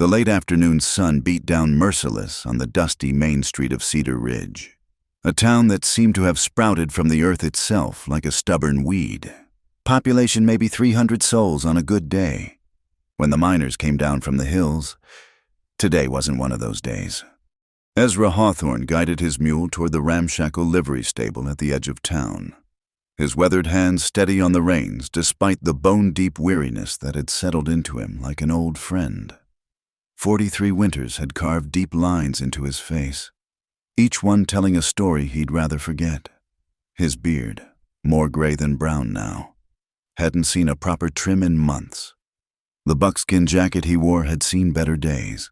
The late afternoon sun beat down merciless on the dusty main street of Cedar Ridge, a town that seemed to have sprouted from the earth itself like a stubborn weed. Population maybe 300 souls on a good day. When the miners came down from the hills, today wasn't one of those days. Ezra Hawthorne guided his mule toward the ramshackle livery stable at the edge of town, his weathered hands steady on the reins despite the bone-deep weariness that had settled into him like an old friend. 43 winters had carved deep lines into his face, each one telling a story he'd rather forget. His beard, more gray than brown now, hadn't seen a proper trim in months. The buckskin jacket he wore had seen better days,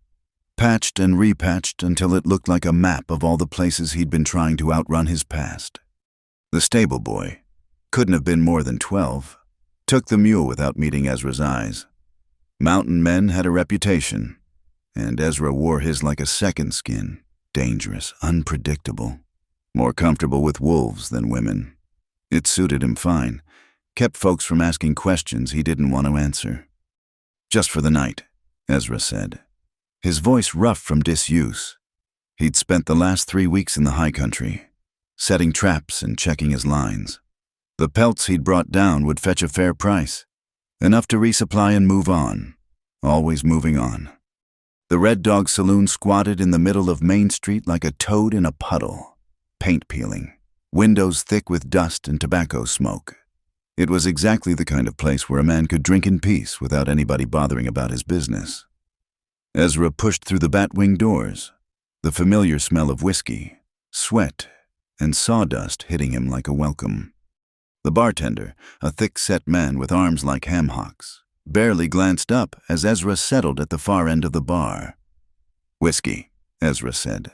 patched and repatched until it looked like a map of all the places he'd been trying to outrun his past. The stable boy, couldn't have been more than 12, took the mule without meeting Ezra's eyes. Mountain men had a reputation, and Ezra wore his like a second skin, dangerous, unpredictable, more comfortable with wolves than women. It suited him fine, kept folks from asking questions he didn't want to answer. Just for the night, Ezra said, his voice rough from disuse. He'd spent the last 3 weeks in the high country, setting traps and checking his lines. The pelts he'd brought down would fetch a fair price, enough to resupply and move on, always moving on. The Red Dog Saloon squatted in the middle of Main Street like a toad in a puddle, paint peeling, windows thick with dust and tobacco smoke. It was exactly the kind of place where a man could drink in peace without anybody bothering about his business. Ezra pushed through the bat-wing doors, the familiar smell of whiskey, sweat, and sawdust hitting him like a welcome. The bartender, a thick-set man with arms like ham hocks, barely glanced up as Ezra settled at the far end of the bar. "Whiskey," Ezra said,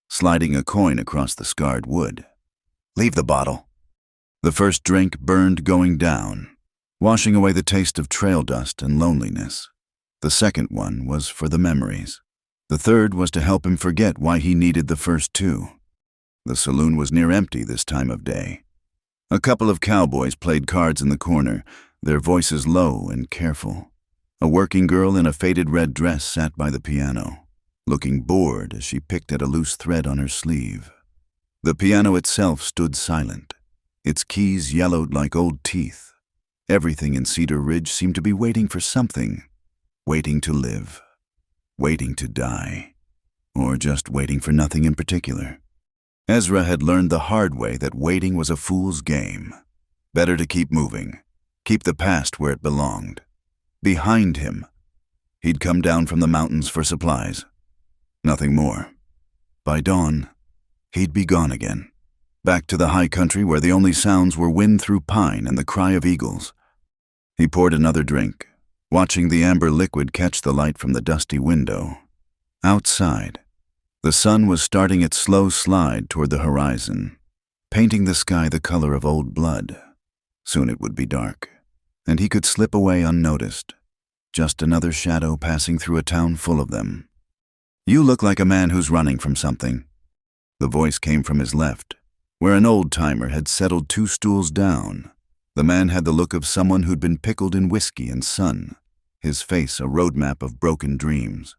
sliding a coin across the scarred wood. "Leave the bottle." The first drink burned going down, washing away the taste of trail dust and loneliness. The second one was for the memories. The third was to help him forget why he needed the first two. The saloon was near empty this time of day. A couple of cowboys played cards in the corner, their voices low and careful. A working girl in a faded red dress sat by the piano, looking bored as she picked at a loose thread on her sleeve. The piano itself stood silent, its keys yellowed like old teeth. Everything in Cedar Ridge seemed to be waiting for something, waiting to live, waiting to die, or just waiting for nothing in particular. Ezra had learned the hard way that waiting was a fool's game. Better to keep moving, keep the past where it belonged. Behind him, he'd come down from the mountains for supplies. Nothing more. By dawn, he'd be gone again, back to the high country where the only sounds were wind through pine and the cry of eagles. He poured another drink, watching the amber liquid catch the light from the dusty window. Outside, the sun was starting its slow slide toward the horizon, painting the sky the color of old blood. Soon it would be dark, and he could slip away unnoticed, just another shadow passing through a town full of them. "You look like a man who's running from something." The voice came from his left, where an old-timer had settled 2 stools down. The man had the look of someone who'd been pickled in whiskey and sun, his face a roadmap of broken dreams.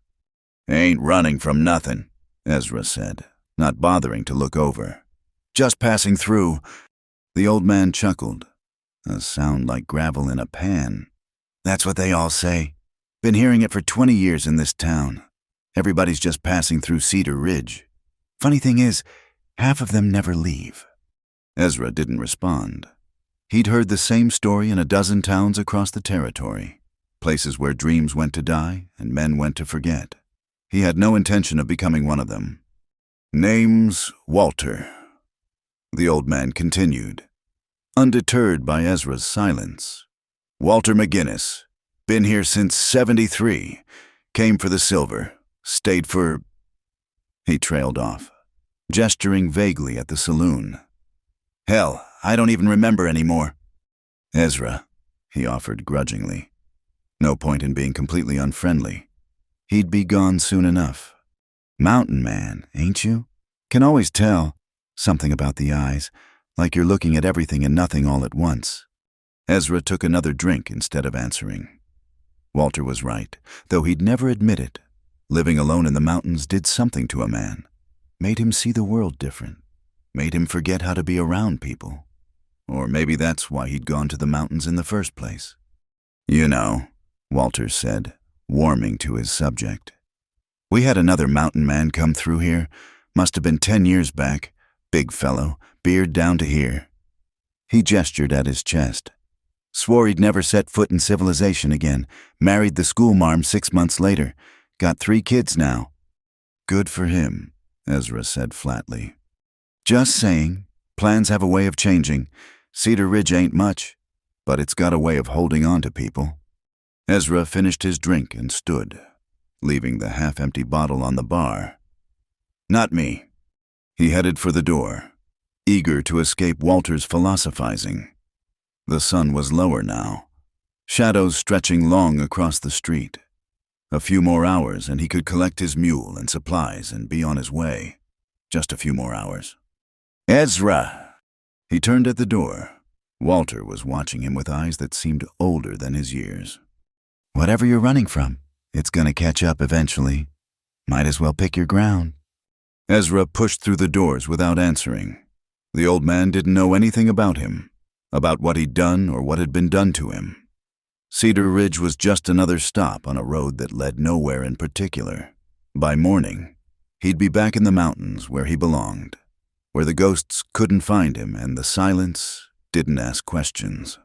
"Ain't running from nothing," Ezra said, not bothering to look over. "Just passing through." The old man chuckled, a sound like gravel in a pan. "That's what they all say. Been hearing it for 20 years in this town. Everybody's just passing through Cedar Ridge. Funny thing is, half of them never leave." Ezra didn't respond. He'd heard the same story in a dozen towns across the territory, places where dreams went to die and men went to forget. He had no intention of becoming one of them. "Name's Walter," the old man continued, undeterred by Ezra's silence. "Walter McGinnis. Been here since '73. Came for the silver. Stayed for—" He trailed off, gesturing vaguely at the saloon. "Hell, I don't even remember anymore." "Ezra," he offered grudgingly. No point in being completely unfriendly. He'd be gone soon enough. "Mountain man, ain't you? Can always tell. Something about the eyes, like you're looking at everything and nothing all at once." Ezra took another drink instead of answering. Walter was right, though he'd never admit it. Living alone in the mountains did something to a man, made him see the world different, made him forget how to be around people. Or maybe that's why he'd gone to the mountains in the first place. You know, Walter said, warming to his subject. We had another mountain man come through here, must have been 10 years back, big fellow, beard down to here. He gestured at his chest. Swore he'd never set foot in civilization again, married the schoolmarm 6 months later, got 3 kids now. Good for him, Ezra said flatly. Just saying, plans have a way of changing. Cedar Ridge ain't much, but it's got a way of holding on to people. Ezra finished his drink and stood, leaving the half-empty bottle on the bar. Not me. He headed for the door, eager to escape Walter's philosophizing. The sun was lower now, shadows stretching long across the street. A few more hours and he could collect his mule and supplies and be on his way. Just a few more hours. Ezra! He turned at the door. Walter was watching him with eyes that seemed older than his years. Whatever you're running from, it's gonna catch up eventually. Might as well pick your ground. Ezra pushed through the doors without answering. The old man didn't know anything about him, about what he'd done or what had been done to him. Cedar Ridge was just another stop on a road that led nowhere in particular. By morning, he'd be back in the mountains where he belonged, where the ghosts couldn't find him and the silence didn't ask questions.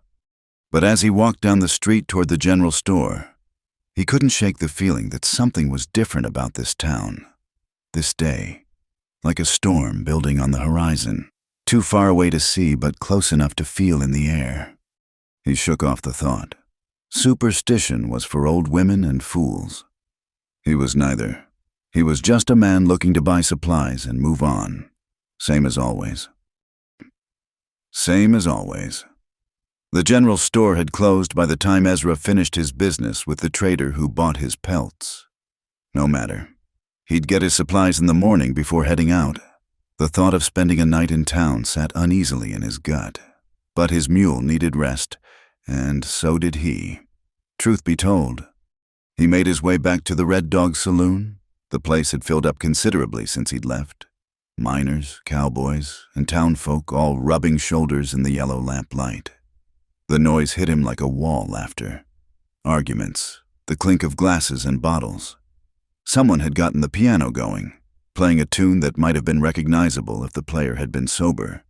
But as he walked down the street toward the general store, he couldn't shake the feeling that something was different about this town, this day, like a storm building on the horizon, too far away to see but close enough to feel in the air. He shook off the thought. Superstition was for old women and fools. He was neither. He was just a man looking to buy supplies and move on. Same as always. Same as always. The general store had closed by the time Ezra finished his business with the trader who bought his pelts. No matter. He'd get his supplies in the morning before heading out. The thought of spending a night in town sat uneasily in his gut. But his mule needed rest, and so did he. Truth be told, he made his way back to the Red Dog Saloon. The place had filled up considerably since he'd left. Miners, cowboys, and townfolk all rubbing shoulders in the yellow lamplight. The noise hit him like a wall laughter. Arguments, the clink of glasses and bottles. Someone had gotten the piano going, playing a tune that might have been recognizable if the player had been sober.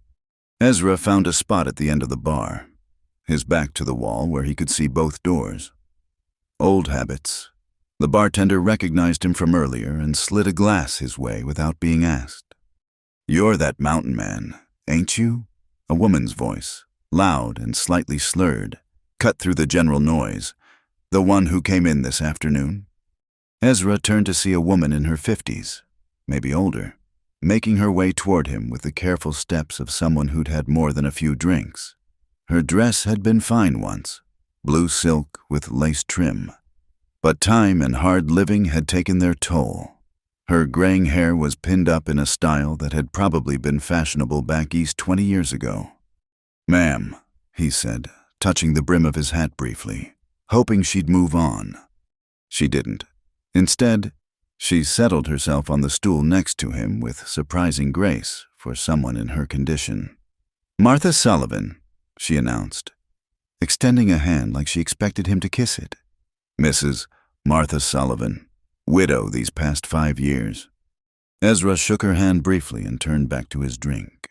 Ezra found a spot at the end of the bar, his back to the wall where he could see both doors. Old habits. The bartender recognized him from earlier and slid a glass his way without being asked. You're that mountain man, ain't you? A woman's voice, loud and slightly slurred, cut through the general noise. The one who came in this afternoon? Ezra turned to see a woman in her 50s, maybe older, making her way toward him with the careful steps of someone who'd had more than a few drinks. Her dress had been fine once, blue silk with lace trim. But time and hard living had taken their toll. Her graying hair was pinned up in a style that had probably been fashionable back east 20 years ago. Ma'am, he said, touching the brim of his hat briefly, hoping she'd move on. She didn't. Instead, she settled herself on the stool next to him with surprising grace for someone in her condition. Martha Sullivan, she announced, extending a hand like she expected him to kiss it. Mrs. Martha Sullivan, widow these past 5 years. Ezra shook her hand briefly and turned back to his drink.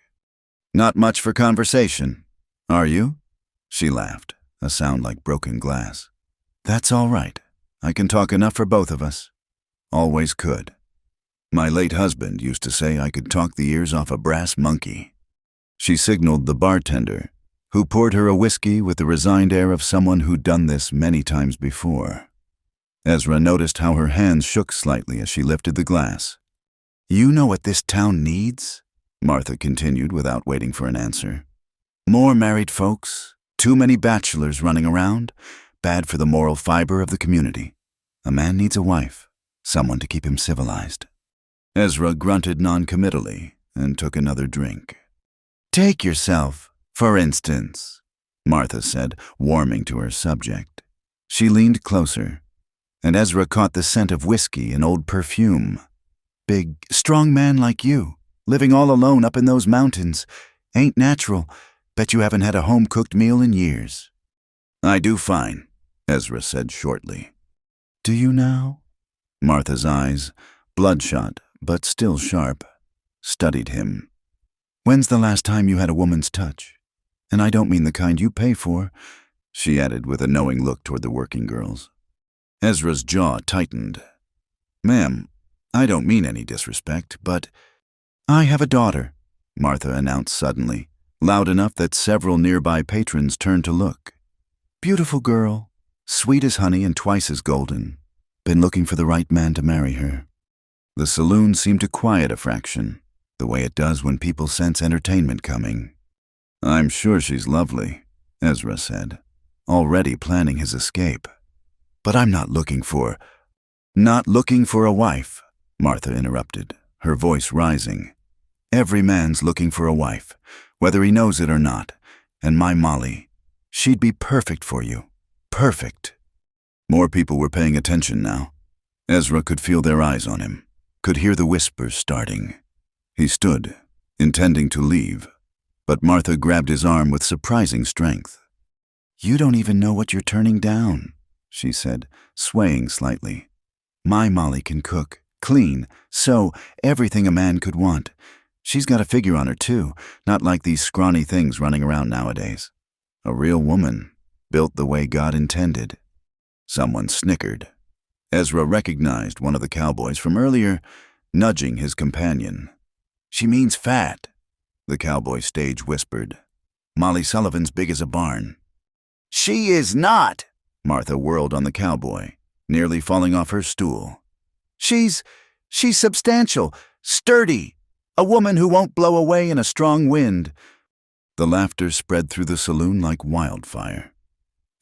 Not much for conversation, are you? She laughed, a sound like broken glass. That's all right. I can talk enough for both of us. Always could. My late husband used to say I could talk the ears off a brass monkey. She signaled the bartender, who poured her a whiskey with the resigned air of someone who'd done this many times before. Ezra noticed how her hands shook slightly as she lifted the glass. You know what this town needs? Martha continued without waiting for an answer. More married folks, too many bachelors running around, bad for the moral fiber of the community. A man needs a wife, someone to keep him civilized. Ezra grunted noncommittally and took another drink. Take yourself, for instance, Martha said, warming to her subject. She leaned closer. and Ezra caught the scent of whiskey and old perfume. Big, strong man like you, living all alone up in those mountains. Ain't natural. Bet you haven't had a home-cooked meal in years. I do fine, Ezra said shortly. Do you now? Martha's eyes, bloodshot but still sharp, studied him. When's the last time you had a woman's touch? And I don't mean the kind you pay for, she added with a knowing look toward the working girls. Ezra's jaw tightened. Ma'am, I don't mean any disrespect, but I have a daughter, Martha announced suddenly, loud enough that several nearby patrons turned to look. Beautiful girl, sweet as honey and twice as golden. Been looking for the right man to marry her. The saloon seemed to quiet a fraction, the way it does when people sense entertainment coming. I'm sure she's lovely, Ezra said, already planning his escape. But I'm not looking for a wife, Martha interrupted, her voice rising. Every man's looking for a wife, whether he knows it or not, and my Molly, she'd be perfect for you. Perfect. More people were paying attention now. Ezra could feel their eyes on him, could hear the whispers starting. He stood, intending to leave, but Martha grabbed his arm with surprising strength. You don't even know what you're turning down, she said, swaying slightly. My Molly can cook, clean, sew, everything a man could want. She's got a figure on her, too, not like these scrawny things running around nowadays. A real woman, built the way God intended. Someone snickered. Ezra recognized one of the cowboys from earlier, nudging his companion. She means fat, the cowboy stage whispered. Molly Sullivan's big as a barn. She is not, Martha whirled on the cowboy, nearly falling off her stool. She's substantial, sturdy, a woman who won't blow away in a strong wind. The laughter spread through the saloon like wildfire.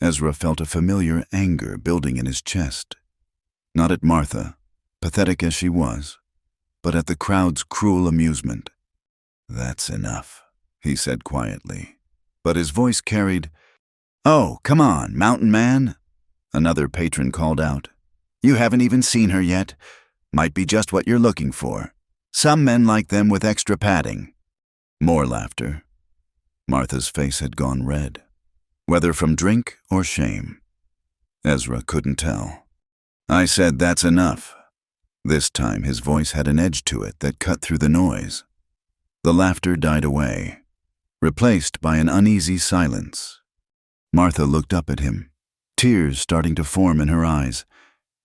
Ezra felt a familiar anger building in his chest. Not at Martha, pathetic as she was, but at the crowd's cruel amusement. That's enough, he said quietly, but his voice carried, Oh, come on, mountain man, another patron called out. You haven't even seen her yet. Might be just what you're looking for. Some men like them with extra padding. More laughter. Martha's face had gone red, whether from drink or shame. Ezra couldn't tell. I said that's enough. This time his voice had an edge to it that cut through the noise. The laughter died away, replaced by an uneasy silence. Martha looked up at him, tears starting to form in her eyes.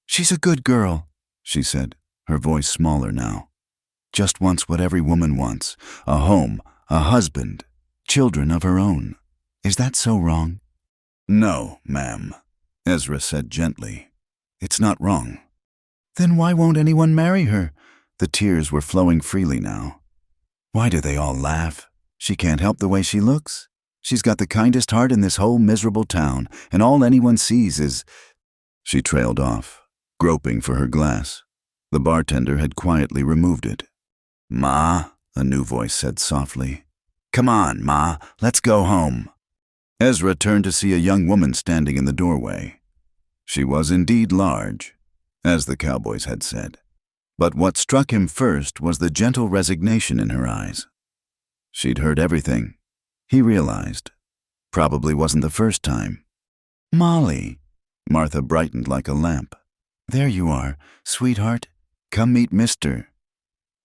She's a good girl, she said, her voice smaller now. Just wants what every woman wants, a home, a husband, children of her own. Is that so wrong? No, ma'am, Ezra said gently. It's not wrong. Then why won't anyone marry her? The tears were flowing freely now. Why do they all laugh? She can't help the way she looks. She's got the kindest heart in this whole miserable town, and all anyone sees is... She trailed off, groping for her glass. The bartender had quietly removed it. Ma, a new voice said softly. Come on, Ma, let's go home. Ezra turned to see a young woman standing in the doorway. She was indeed large, as the cowboys had said. But what struck him first was the gentle resignation in her eyes. She'd heard everything, he realized. Probably wasn't the first time. Molly, Martha brightened like a lamp. There you are, sweetheart. Come meet Mr.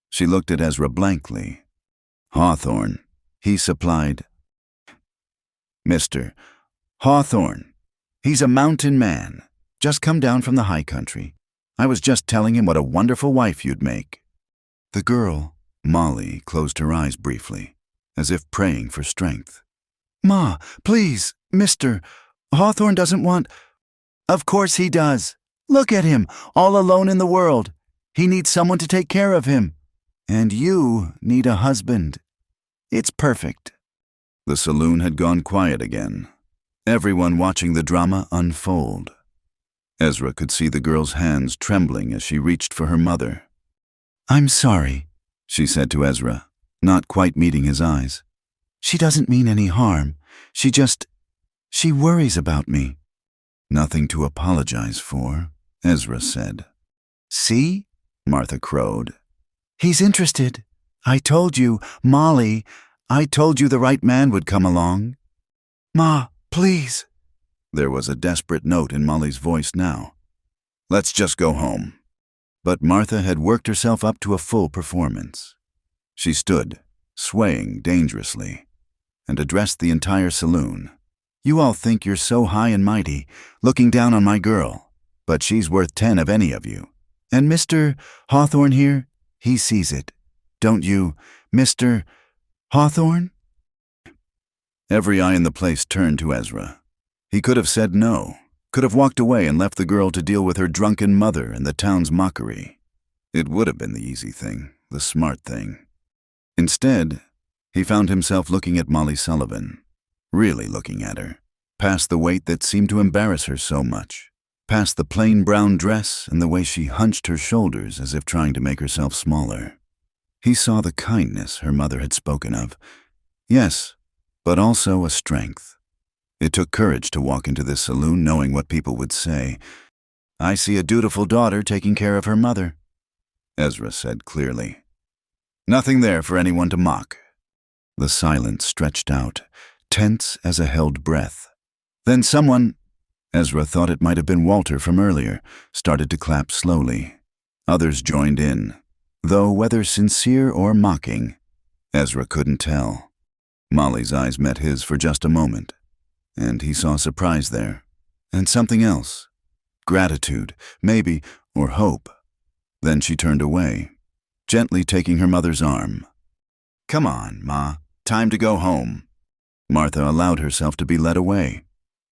She looked at Ezra blankly. Hawthorne, he supplied. Mr. Hawthorne. He's a mountain man. Just come down from the high country. I was just telling him what a wonderful wife you'd make. The girl, Molly, closed her eyes briefly, as if praying for strength. Ma, please, Mr. Hawthorne doesn't want... Of course he does. Look at him, all alone in the world. He needs someone to take care of him. And you need a husband. It's perfect. The saloon had gone quiet again, everyone watching the drama unfold. Ezra could see the girl's hands trembling as she reached for her mother. I'm sorry, she said to Ezra, not quite meeting his eyes. She doesn't mean any harm. She worries about me. Nothing to apologize for, Ezra said. "See?" Martha crowed. "He's interested. I told you, Molly, I told you the right man would come along." "Ma, please." There was a desperate note in Molly's voice now. "Let's just go home." But Martha had worked herself up to a full performance. She stood, swaying dangerously, and addressed the entire saloon. "You all think you're so high and mighty, looking down on my girl, but she's worth 10 of any of you. And Mr. Hawthorne here, he sees it. Don't you, Mr. Hawthorne?" Every eye in the place turned to Ezra. He could have said no, could have walked away and left the girl to deal with her drunken mother and the town's mockery. It would have been the easy thing, the smart thing. Instead, he found himself looking at Molly Sullivan, really looking at her, past the weight that seemed to embarrass her so much, past the plain brown dress and the way she hunched her shoulders as if trying to make herself smaller. He saw the kindness her mother had spoken of. Yes, but also a strength. It took courage to walk into this saloon knowing what people would say. "I see a dutiful daughter taking care of her mother," Ezra said clearly. "Nothing there for anyone to mock." The silence stretched out, tense as a held breath. Then someone, Ezra thought it might have been Walter from earlier, started to clap slowly. Others joined in, though whether sincere or mocking, Ezra couldn't tell. Molly's eyes met his for just a moment, and he saw surprise there, and something else. Gratitude, maybe, or hope. Then she turned away, gently taking her mother's arm. "Come on, Ma, time to go home." Martha allowed herself to be led away,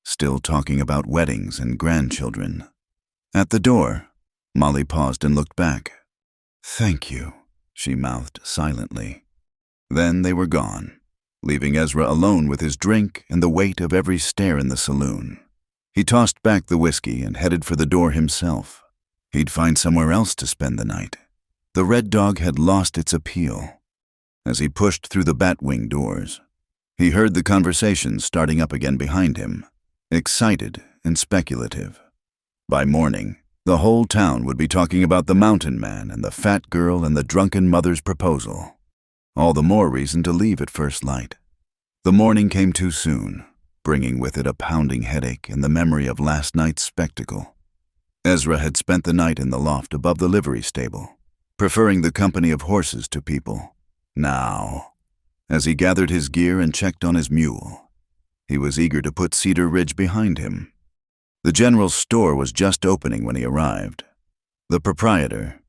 still talking about weddings and grandchildren. At the door, Molly paused and looked back. "Thank you," she mouthed silently. Then they were gone, leaving Ezra alone with his drink and the weight of every stare in the saloon. He tossed back the whiskey and headed for the door himself. He'd find somewhere else to spend the night. The Red Dog had lost its appeal. As he pushed through the Batwing doors, he heard the conversation starting up again behind him, excited and speculative. By morning, the whole town would be talking about the mountain man and the fat girl and the drunken mother's proposal. All the more reason to leave at first light. The morning came too soon, bringing with it a pounding headache and the memory of last night's spectacle. Ezra had spent the night in the loft above the livery stable, preferring the company of horses to people. Now, as he gathered his gear and checked on his mule, he was eager to put Cedar Ridge behind him. The general store was just opening when he arrived. The proprietor,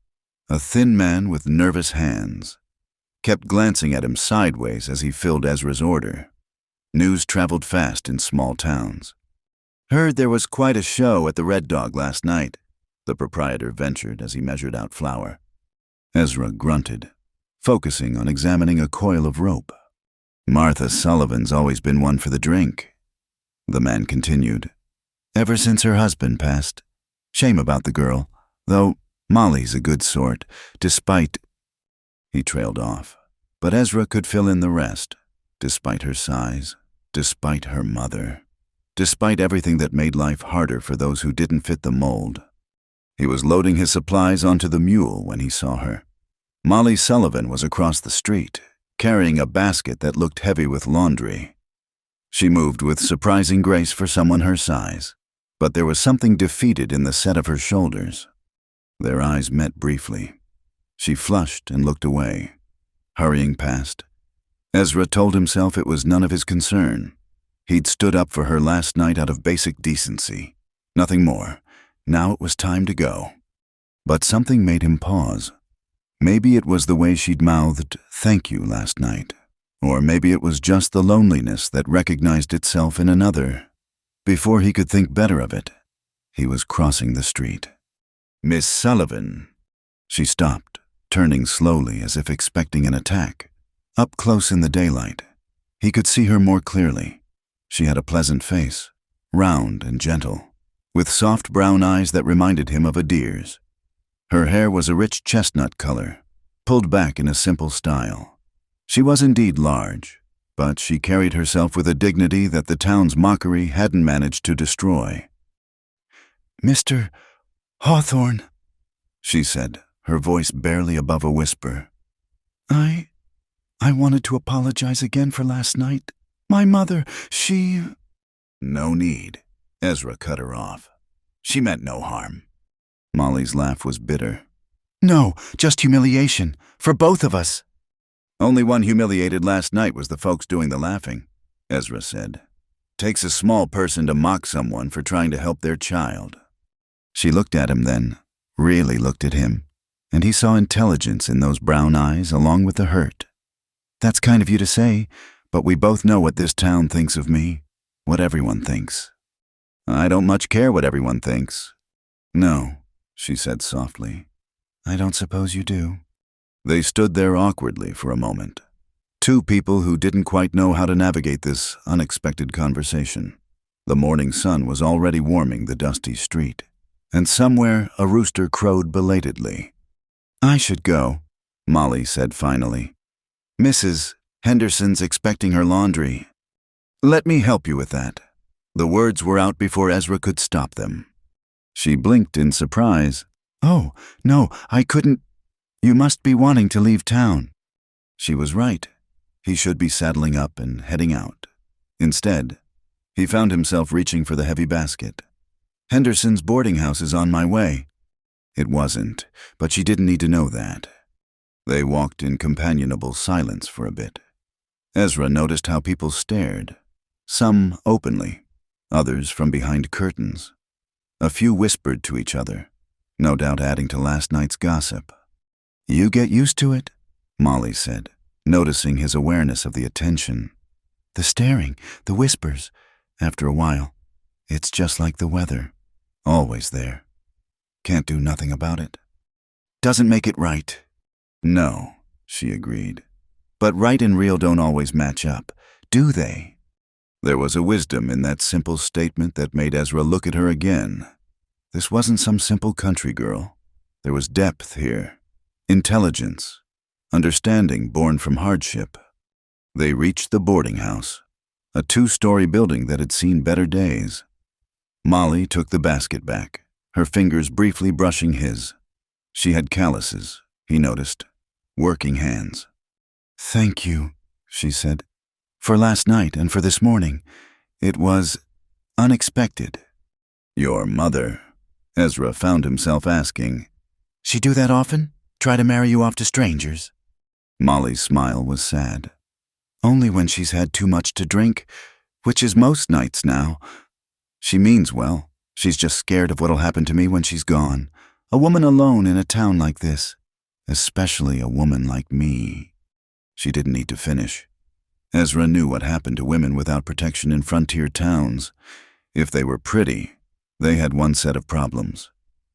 a thin man with nervous hands, kept glancing at him sideways as he filled Ezra's order. News traveled fast in small towns. "Heard there was quite a show at the Red Dog last night," the proprietor ventured as he measured out flour. Ezra grunted, focusing on examining a coil of rope. "Martha Sullivan's always been one for the drink," the man continued. "Ever since her husband passed. Shame about the girl, though Molly's a good sort, despite—" He trailed off, but Ezra could fill in the rest. Despite her size, despite her mother, despite everything that made life harder for those who didn't fit the mold. He was loading his supplies onto the mule when he saw her. Molly Sullivan was across the street, carrying a basket that looked heavy with laundry. She moved with surprising grace for someone her size, but there was something defeated in the set of her shoulders. Their eyes met briefly. She flushed and looked away, hurrying past. Ezra told himself it was none of his concern. He'd stood up for her last night out of basic decency. Nothing more. Now it was time to go. But something made him pause. Maybe it was the way she'd mouthed, "Thank you," last night. Or maybe it was just the loneliness that recognized itself in another. Before he could think better of it, he was crossing the street. "Miss Sullivan." She stopped, turning slowly as if expecting an attack. Up close in the daylight, he could see her more clearly. She had a pleasant face, round and gentle, with soft brown eyes that reminded him of a deer's. Her hair was a rich chestnut color, pulled back in a simple style. She was indeed large, but she carried herself with a dignity that the town's mockery hadn't managed to destroy. "Mr. Hawthorne, she said, her voice barely above a whisper. I wanted to apologize again for last night. My mother, she... No need. Ezra cut her off. She meant no harm. Molly's laugh was bitter. No, just humiliation. For both of us. Only one humiliated last night was the folks doing the laughing, Ezra said. Takes a small person to mock someone for trying to help their child. She looked at him then, really looked at him, and he saw intelligence in those brown eyes along with the hurt. That's kind of you to say, but we both know what this town thinks of me, what everyone thinks. I don't much care what everyone thinks. No, she said softly. I don't suppose you do. They stood there awkwardly for a moment. Two people who didn't quite know how to navigate this unexpected conversation. The morning sun was already warming the dusty street, and somewhere a rooster crowed belatedly. I should go, Molly said finally. Mrs. Henderson's expecting her laundry. Let me help you with that. The words were out before Ezra could stop them. She blinked in surprise. Oh, no, I couldn't. You must be wanting to leave town. She was right. He should be saddling up and heading out. Instead, he found himself reaching for the heavy basket. Henderson's boarding house is on my way. It wasn't, but she didn't need to know that. They walked in companionable silence for a bit. Ezra noticed how people stared, some openly, others from behind curtains. A few whispered to each other, no doubt adding to last night's gossip. You get used to it, Molly said, noticing his awareness of the attention. The staring, the whispers. After a while, it's just like the weather, always there. Can't do nothing about it. Doesn't make it right. No, she agreed. But right and real don't always match up, do they? There was a wisdom in that simple statement that made Ezra look at her again. This wasn't some simple country girl. There was depth here, intelligence, understanding born from hardship. They reached the boarding house, a 2-story building that had seen better days. Molly took the basket back, her fingers briefly brushing his. She had calluses, he noticed, working hands. Thank you, she said, for last night and for this morning. It was unexpected. Your mother, Ezra found himself asking. She do that often? Try to marry you off to strangers? Molly's smile was sad. Only when she's had too much to drink, which is most nights now. She means well. She's just scared of what'll happen to me when she's gone. A woman alone in a town like this. Especially a woman like me. She didn't need to finish. Ezra knew what happened to women without protection in frontier towns. If they were pretty, they had one set of problems.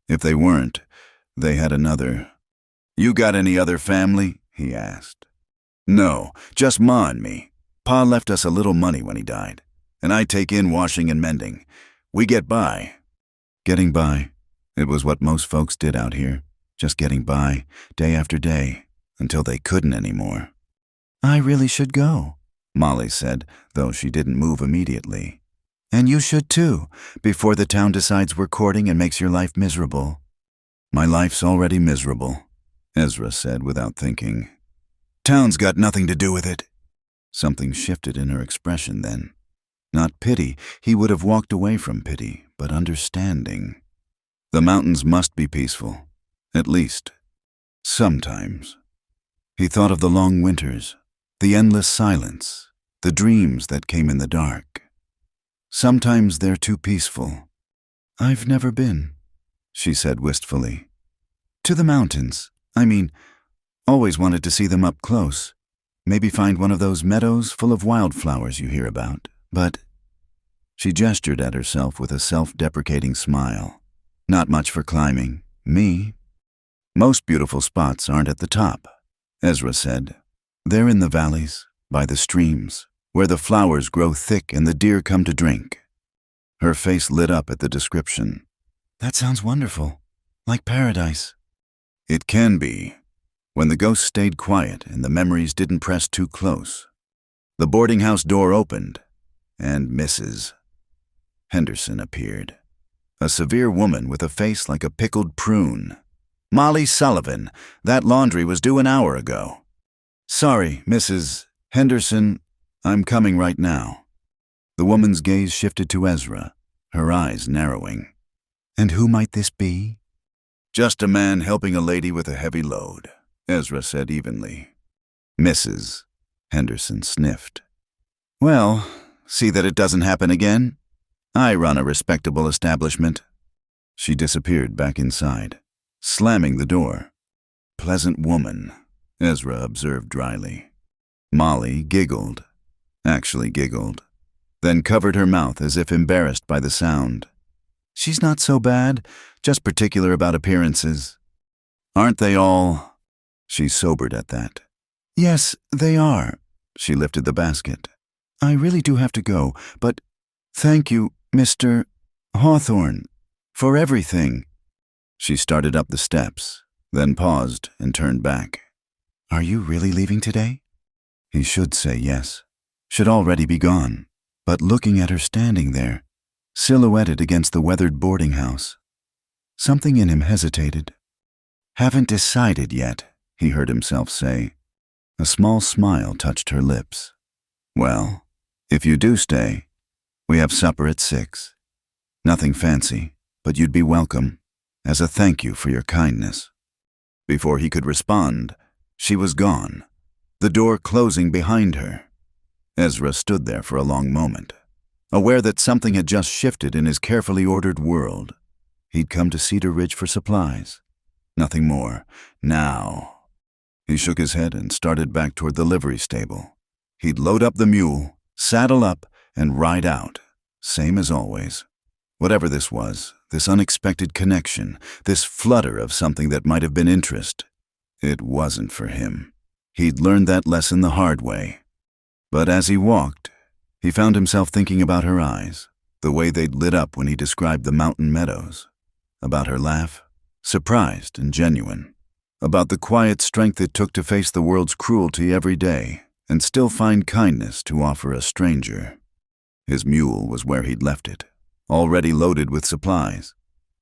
If they weren't, they had another. You got any other family? He asked. No, just Ma and me. Pa left us a little money when he died, and I take in washing and mending. We get by. Getting by. It was what most folks did out here. Just getting by, day after day, until they couldn't anymore. I really should go, Molly said, though she didn't move immediately. And you should too, before the town decides we're courting and makes your life miserable. My life's already miserable, Ezra said without thinking. Town's got nothing to do with it. Something shifted in her expression then. Not pity, he would have walked away from pity, but understanding. The mountains must be peaceful, at least, sometimes. He thought of the long winters, the endless silence, the dreams that came in the dark. Sometimes they're too peaceful. I've never been, she said wistfully. To the mountains, always wanted to see them up close. Maybe find one of those meadows full of wildflowers you hear about, but... She gestured at herself with a self-deprecating smile. Not much for climbing. Me? Most beautiful spots aren't at the top, Ezra said. They're in the valleys, by the streams, where the flowers grow thick and the deer come to drink. Her face lit up at the description. That sounds wonderful. Like paradise. It can be, when the ghosts stayed quiet and the memories didn't press too close. The boarding house door opened, and Mrs. Henderson appeared. A severe woman with a face like a pickled prune. "Molly Sullivan, that laundry was due an hour ago." "Sorry, Mrs. Henderson, I'm coming right now." The woman's gaze shifted to Ezra, her eyes narrowing. "And who might this be?" "Just a man helping a lady with a heavy load," Ezra said evenly. "Mrs." Henderson sniffed. "Well, see that it doesn't happen again? I run a respectable establishment." She disappeared back inside, slamming the door. "Pleasant woman," Ezra observed dryly. Molly giggled, then covered her mouth as if embarrassed by the sound. "She's not so bad, just particular about appearances." "Aren't they all?" She sobered at that. "Yes, they are." She lifted the basket. "I really do have to go, but thank you, Mr. Hawthorne, for everything." She started up the steps, then paused and turned back. "Are you really leaving today?" He should say yes, should already be gone, but looking at her standing there, silhouetted against the weathered boarding house, something in him hesitated. "Haven't decided yet," he heard himself say. A small smile touched her lips. "Well, if you do stay, we have supper at 6. Nothing fancy, but you'd be welcome, as a thank you for your kindness." Before he could respond, she was gone, the door closing behind her. Ezra stood there for a long moment, aware that something had just shifted in his carefully ordered world. He'd come to Cedar Ridge for supplies. Nothing more. Now. He shook his head and started back toward the livery stable. He'd load up the mule, saddle up, and ride out, same as always. Whatever this was, this unexpected connection, this flutter of something that might have been interest, it wasn't for him. He'd learned that lesson the hard way. But as he walked, he found himself thinking about her eyes, the way they'd lit up when he described the mountain meadows, about her laugh, surprised and genuine, about the quiet strength it took to face the world's cruelty every day and still find kindness to offer a stranger. His mule was where he'd left it, already loaded with supplies.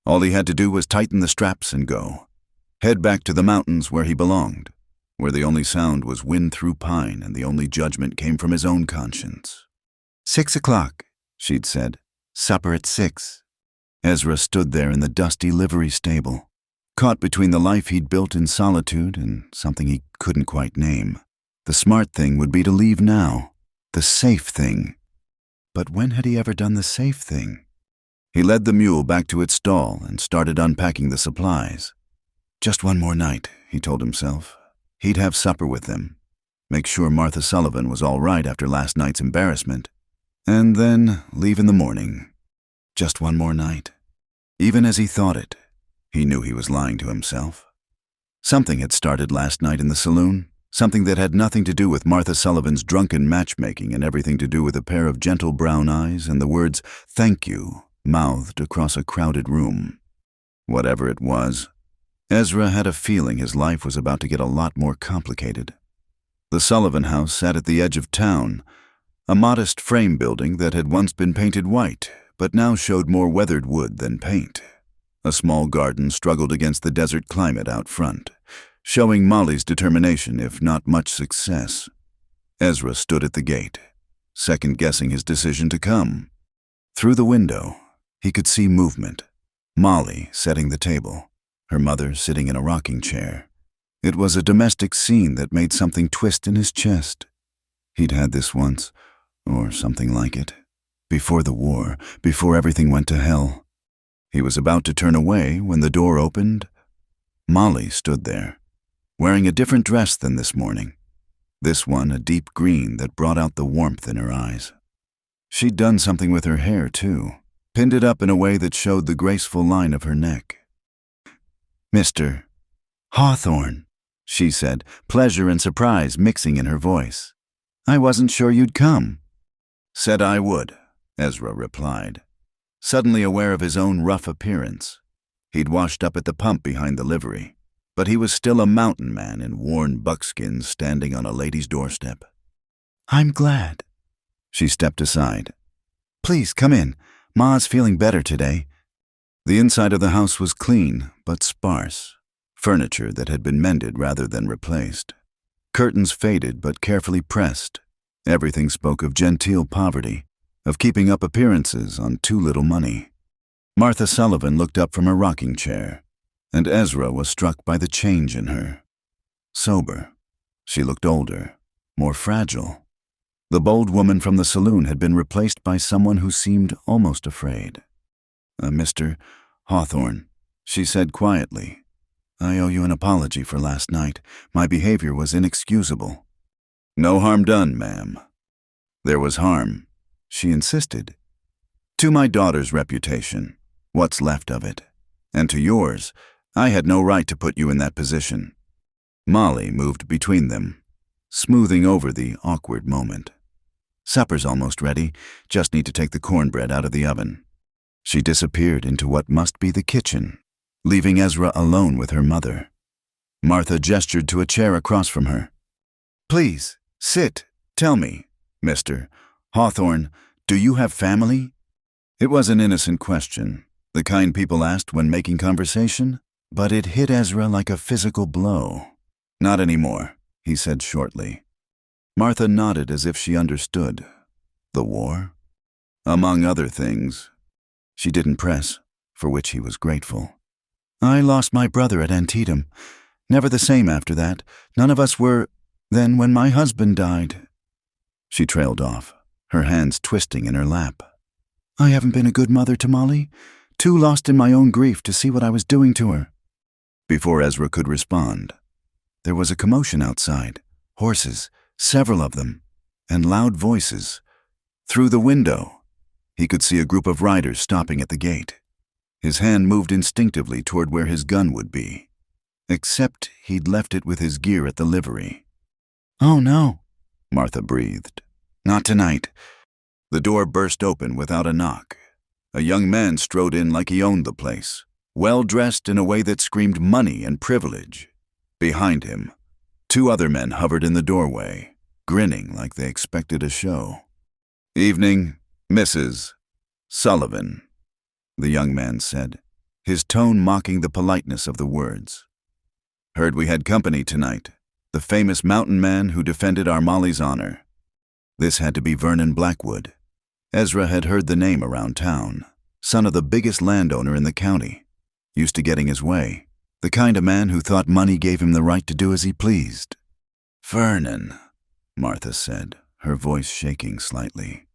All he had to do was tighten the straps and go, head back to the mountains where he belonged, where the only sound was wind through pine and the only judgment came from his own conscience. 6 o'clock, she'd said. Supper at 6. Ezra stood there in the dusty livery stable, caught between the life he'd built in solitude and something he couldn't quite name. The smart thing would be to leave now, the safe thing. But when had he ever done the safe thing? He led the mule back to its stall and started unpacking the supplies. Just one more night, he told himself. He'd have supper with them, make sure Martha Sullivan was all right after last night's embarrassment, and then leave in the morning. Just one more night. Even as he thought it, he knew he was lying to himself. Something had started last night in the saloon, something that had nothing to do with Martha Sullivan's drunken matchmaking and everything to do with a pair of gentle brown eyes and the words, "Thank you," mouthed across a crowded room. Whatever it was, Ezra had a feeling his life was about to get a lot more complicated. The Sullivan house sat at the edge of town, a modest frame building that had once been painted white, but now showed more weathered wood than paint. A small garden struggled against the desert climate out front, showing Molly's determination, if not much success. Ezra stood at the gate, second-guessing his decision to come. Through the window, he could see movement. Molly setting the table, her mother sitting in a rocking chair. It was a domestic scene that made something twist in his chest. He'd had this once, or something like it, before the war, before everything went to hell. He was about to turn away when the door opened. Molly stood there, wearing a different dress than this morning. This one a deep green that brought out the warmth in her eyes. She'd done something with her hair, too, pinned it up in a way that showed the graceful line of her neck. "Mr. Hawthorne," she said, pleasure and surprise mixing in her voice. "I wasn't sure you'd come." "Said I would," Ezra replied, suddenly aware of his own rough appearance. He'd washed up at the pump behind the livery, but he was still a mountain man in worn buckskins standing on a lady's doorstep. "I'm glad." She stepped aside. "Please, come in. Ma's feeling better today." The inside of the house was clean, but sparse. Furniture that had been mended rather than replaced. Curtains faded but carefully pressed. Everything spoke of genteel poverty, of keeping up appearances on too little money. Martha Sullivan looked up from her rocking chair, and Ezra was struck by the change in her. Sober. She looked older, more fragile. The bold woman from the saloon had been replaced by someone who seemed almost afraid. Mr. Hawthorne, she said quietly. I owe you an apology for last night. My behavior was inexcusable. No harm done, ma'am. There was harm, she insisted. To my daughter's reputation, what's left of it, and to yours. I had no right to put you in that position. Molly moved between them, smoothing over the awkward moment. Supper's almost ready, just need to take the cornbread out of the oven. She disappeared into what must be the kitchen, leaving Ezra alone with her mother. Martha gestured to a chair across from her. Please, sit. Tell me, Mr. Hawthorne, do you have family? It was an innocent question, the kind people asked when making conversation, but it hit Ezra like a physical blow. Not anymore, he said shortly. Martha nodded as if she understood. The war? Among other things. She didn't press, for which he was grateful. I lost my brother at Antietam. Never the same after that. None of us were. Then when my husband died. She trailed off, her hands twisting in her lap. I haven't been a good mother to Molly. Too lost in my own grief to see what I was doing to her. Before Ezra could respond, there was a commotion outside. Horses, several of them, and loud voices. Through the window, he could see a group of riders stopping at the gate. His hand moved instinctively toward where his gun would be, except he'd left it with his gear at the livery. Oh no, Martha breathed. Not tonight. The door burst open without a knock. A young man strode in like he owned the place, well-dressed in a way that screamed money and privilege. Behind him, two other men hovered in the doorway, grinning like they expected a show. Evening, Mrs. Sullivan, the young man said, his tone mocking the politeness of the words. Heard we had company tonight, the famous mountain man who defended our Molly's honor. This had to be Vernon Blackwood. Ezra had heard the name around town, son of the biggest landowner in the county, used to getting his way, the kind of man who thought money gave him the right to do as he pleased. Vernon, Martha said, her voice shaking slightly.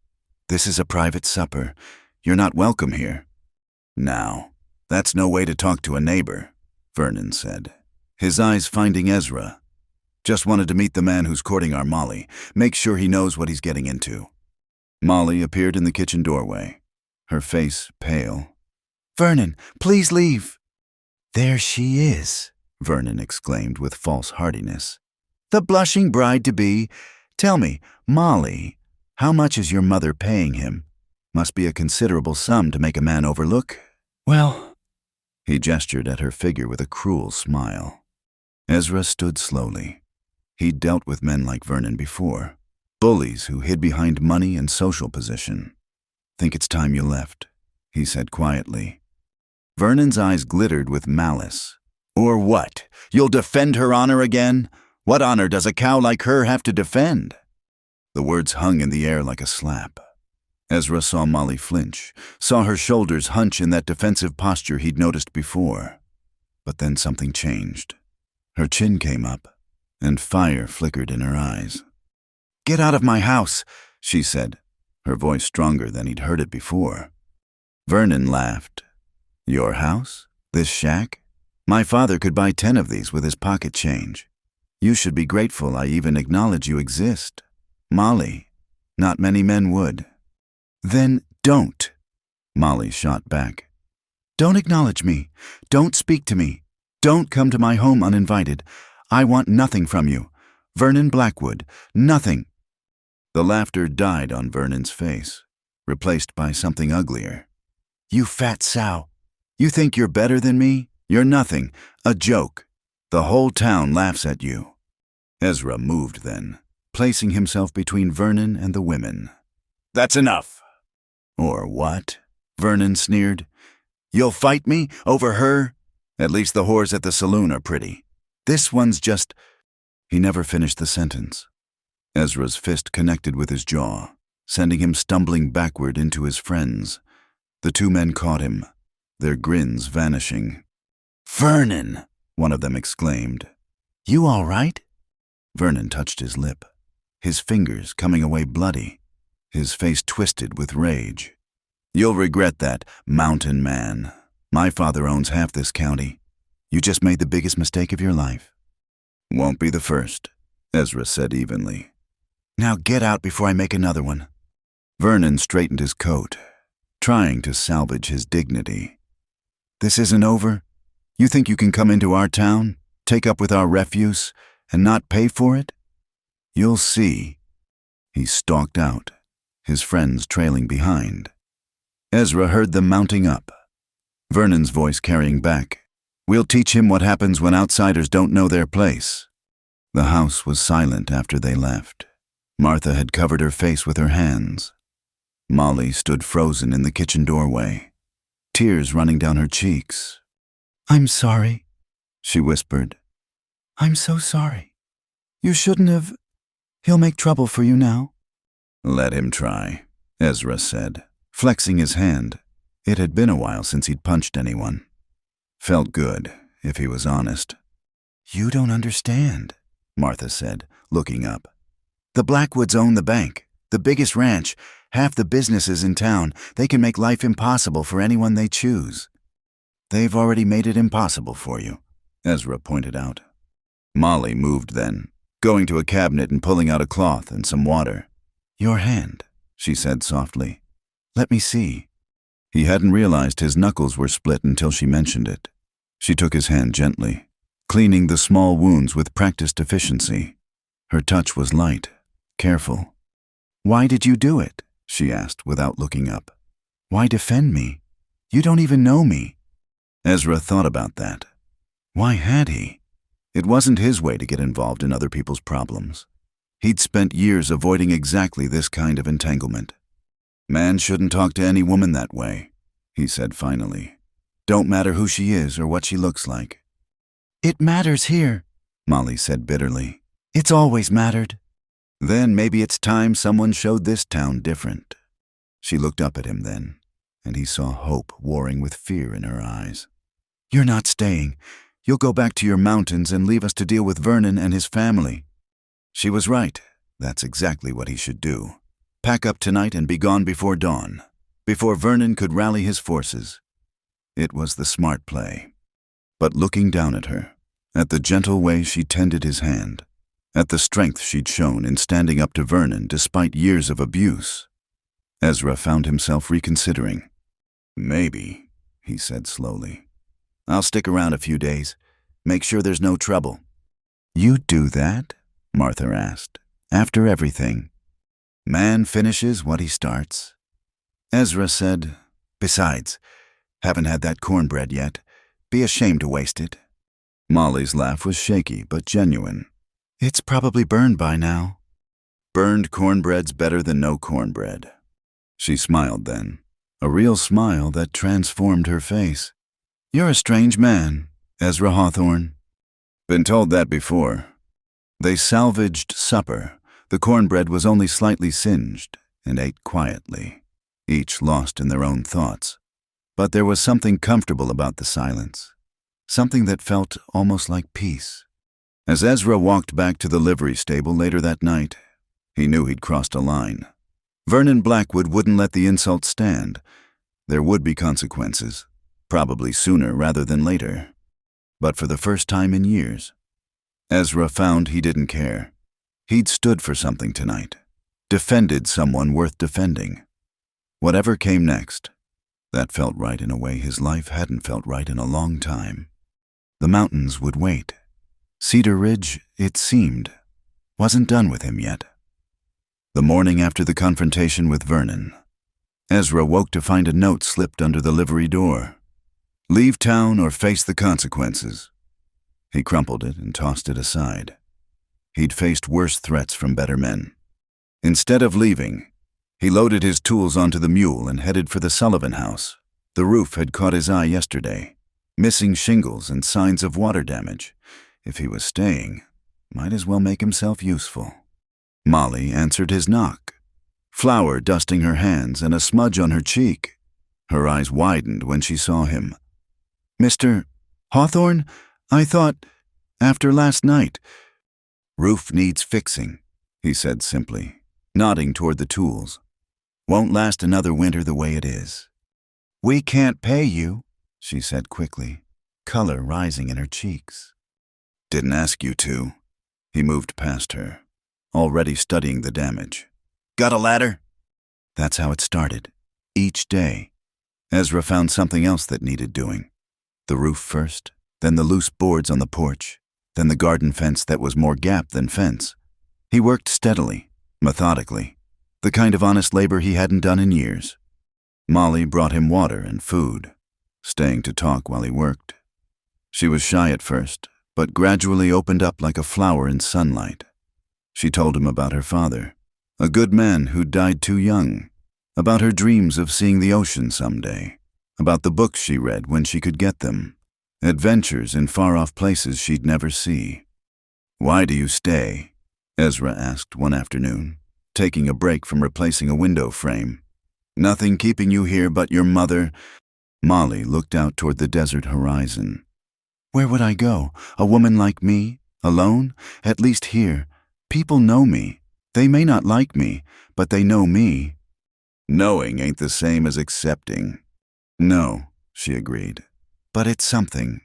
This is a private supper. You're not welcome here. Now, that's no way to talk to a neighbor, Vernon said, his eyes finding Ezra. Just wanted to meet the man who's courting our Molly, make sure he knows what he's getting into. Molly appeared in the kitchen doorway, her face pale. Vernon, please leave. There she is, Vernon exclaimed with false heartiness. The blushing bride-to-be. Tell me, Molly, how much is your mother paying him? Must be a considerable sum to make a man overlook. Well, he gestured at her figure with a cruel smile. Ezra stood slowly. He'd dealt with men like Vernon before, bullies who hid behind money and social position. Think it's time you left, he said quietly. Vernon's eyes glittered with malice. Or what? You'll defend her honor again? What honor does a cow like her have to defend? The words hung in the air like a slap. Ezra saw Molly flinch, saw her shoulders hunch in that defensive posture he'd noticed before. But then something changed. Her chin came up, and fire flickered in her eyes. Get out of my house, she said, her voice stronger than he'd heard it before. Vernon laughed. Your house? This shack? My father could buy 10 of these with his pocket change. You should be grateful I even acknowledge you exist. Molly, not many men would. Then don't, Molly shot back. Don't acknowledge me. Don't speak to me. Don't come to my home uninvited. I want nothing from you. Vernon Blackwood, nothing. The laughter died on Vernon's face, replaced by something uglier. You fat sow. You think you're better than me? You're nothing. A joke. The whole town laughs at you. Ezra moved then, placing himself between Vernon and the women. That's enough. Or what? Vernon sneered. You'll fight me over her? At least the whores at the saloon are pretty. This one's just—" He never finished the sentence. Ezra's fist connected with his jaw, sending him stumbling backward into his friends. The two men caught him, their grins vanishing. "Vernon!" one of them exclaimed. "You all right?" Vernon touched his lip, his fingers coming away bloody, his face twisted with rage. "You'll regret that, mountain man. My father owns half this county. You just made the biggest mistake of your life." "Won't be the first," Ezra said evenly. "Now get out before I make another one." Vernon straightened his coat, trying to salvage his dignity. "This isn't over? You think you can come into our town, take up with our refuse, and not pay for it? You'll see." He stalked out, his friends trailing behind. Ezra heard them mounting up, Vernon's voice carrying back, "We'll teach him what happens when outsiders don't know their place." The house was silent after they left. Martha had covered her face with her hands. Molly stood frozen in the kitchen doorway, tears running down her cheeks. "I'm sorry," she whispered. "I'm so sorry. You shouldn't have. He'll make trouble for you now." "Let him try," Ezra said, flexing his hand. It had been a while since he'd punched anyone. Felt good, if he was honest. "You don't understand," Martha said, looking up. "The Blackwoods own the bank, the biggest ranch, half the businesses in town. They can make life impossible for anyone they choose." "They've already made it impossible for you," Ezra pointed out. Molly moved then, going to a cabinet and pulling out a cloth and some water. "Your hand," she said softly. "Let me see." He hadn't realized his knuckles were split until she mentioned it. She took his hand gently, cleaning the small wounds with practiced efficiency. Her touch was light, careful. "Why did you do it?" she asked without looking up. "Why defend me? You don't even know me." Ezra thought about that. Why had he? It wasn't his way to get involved in other people's problems. He'd spent years avoiding exactly this kind of entanglement. "Man shouldn't talk to any woman that way," he said finally. "Don't matter who she is or what she looks like." "It matters here," Molly said bitterly. "It's always mattered." "Then maybe it's time someone showed this town different." She looked up at him then, and he saw hope warring with fear in her eyes. "You're not staying. You'll go back to your mountains and leave us to deal with Vernon and his family." She was right. That's exactly what he should do. Pack up tonight and be gone before dawn, before Vernon could rally his forces. It was the smart play. But looking down at her, at the gentle way she tended his hand, at the strength she'd shown in standing up to Vernon despite years of abuse, Ezra found himself reconsidering. "Maybe," he said slowly. "I'll stick around a few days, make sure there's no trouble." "You'd do that?" Martha asked. "After everything?" "Man finishes what he starts." Ezra said, "Besides, haven't had that cornbread yet. Be ashamed to waste it." Molly's laugh was shaky but genuine. "It's probably burned by now." "Burned cornbread's better than no cornbread." She smiled then, a real smile that transformed her face. "You're a strange man, Ezra Hawthorne." "Been told that before." They salvaged supper. The cornbread was only slightly singed, and ate quietly, each lost in their own thoughts. But there was something comfortable about the silence, something that felt almost like peace. As Ezra walked back to the livery stable later that night, he knew he'd crossed a line. Vernon Blackwood wouldn't let the insult stand. There would be consequences, probably sooner rather than later. But for the first time in years, Ezra found he didn't care. He'd stood for something tonight, defended someone worth defending. Whatever came next, that felt right in a way his life hadn't felt right in a long time. The mountains would wait. Cedar Ridge, it seemed, wasn't done with him yet. The morning after the confrontation with Vernon, Ezra woke to find a note slipped under the livery door. "Leave town or face the consequences." He crumpled it and tossed it aside. He'd faced worse threats from better men. Instead of leaving, he loaded his tools onto the mule and headed for the Sullivan house, The roof had caught his eye yesterday. Missing shingles and signs of water damage. If he was staying, might as well make himself useful. Molly answered his knock. Flour dusting her hands and a smudge on her cheek. Her eyes widened when she saw him. "Mr. Hawthorne? I thought, after last night." "Roof needs fixing," he said simply, nodding toward the tools. "Won't last another winter the way it is." "We can't pay you," she said quickly, color rising in her cheeks. "Didn't ask you to." He moved past her, already studying the damage. "Got a ladder?" That's how it started. Each day, Ezra found something else that needed doing. The roof first, then the loose boards on the porch, then the garden fence that was more gap than fence. He worked steadily, methodically, the kind of honest labor he hadn't done in years. Molly brought him water and food, staying to talk while he worked. She was shy at first, but gradually opened up like a flower in sunlight. She told him about her father, a good man who died too young, about her dreams of seeing the ocean someday, about the books she read when she could get them, adventures in far-off places she'd never see. "Why do you stay?" Ezra asked one afternoon, taking a break from replacing a window frame. "Nothing keeping you here but your mother?" Molly looked out toward the desert horizon. "Where would I go? A woman like me? Alone? At least here. People know me. They may not like me, but they know me." "Knowing ain't the same as accepting." "No," she agreed, "but it's something."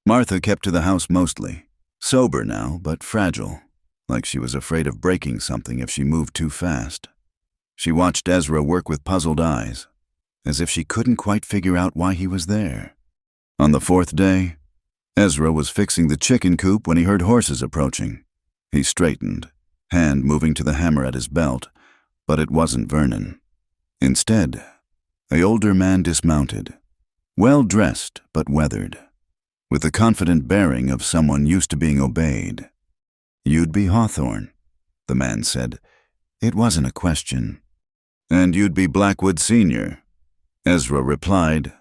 Martha kept to the house mostly, sober now, but fragile, like she was afraid of breaking something if she moved too fast. She watched Ezra work with puzzled eyes, as if she couldn't quite figure out why he was there. On the fourth day, Ezra was fixing the chicken coop when he heard horses approaching. He straightened, hand moving to the hammer at his belt, but it wasn't Vernon. Instead, an older man dismounted, well-dressed but weathered, with the confident bearing of someone used to being obeyed. "You'd be Hawthorne," the man said. It wasn't a question. "And you'd be Blackwood Sr.," Ezra replied.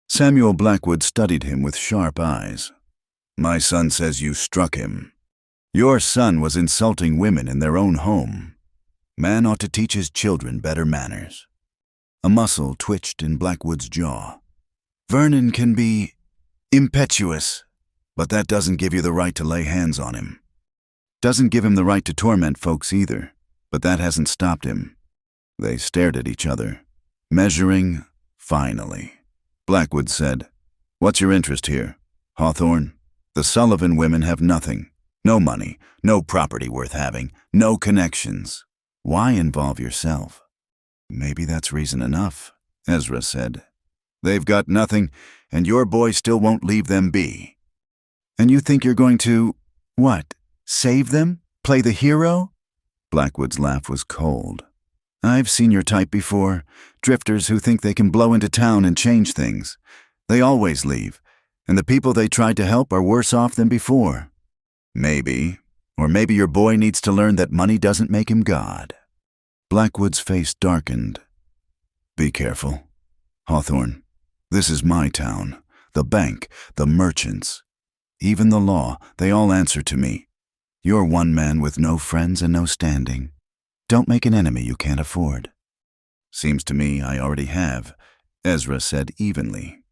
Samuel Blackwood studied him with sharp eyes. "My son says you struck him. Your son was insulting women in their own home. Man ought to teach his children better manners." A muscle twitched in Blackwood's jaw. "Vernon can be impetuous, but that doesn't give you the right to lay hands on him. Doesn't give him the right to torment folks either, but that hasn't stopped him." They stared at each other, measuring, finally. Blackwood said, "What's your interest here, Hawthorne? The Sullivan women have nothing. No money, no property worth having, no connections. Why involve yourself?" "Maybe that's reason enough," Ezra said. "They've got nothing, and your boy still won't leave them be." "And you think you're going to, what, save them? Play the hero?" Blackwood's laugh was cold. "I've seen your type before, drifters who think they can blow into town and change things. They always leave, and the people they tried to help are worse off than before." "Maybe, or maybe your boy needs to learn that money doesn't make him God." Blackwood's face darkened. "Be careful, Hawthorne. This is my town. The bank, the merchants, even the law, they all answer to me. You're one man with no friends and no standing. Don't make an enemy you can't afford." "Seems to me I already have," Ezra said evenly.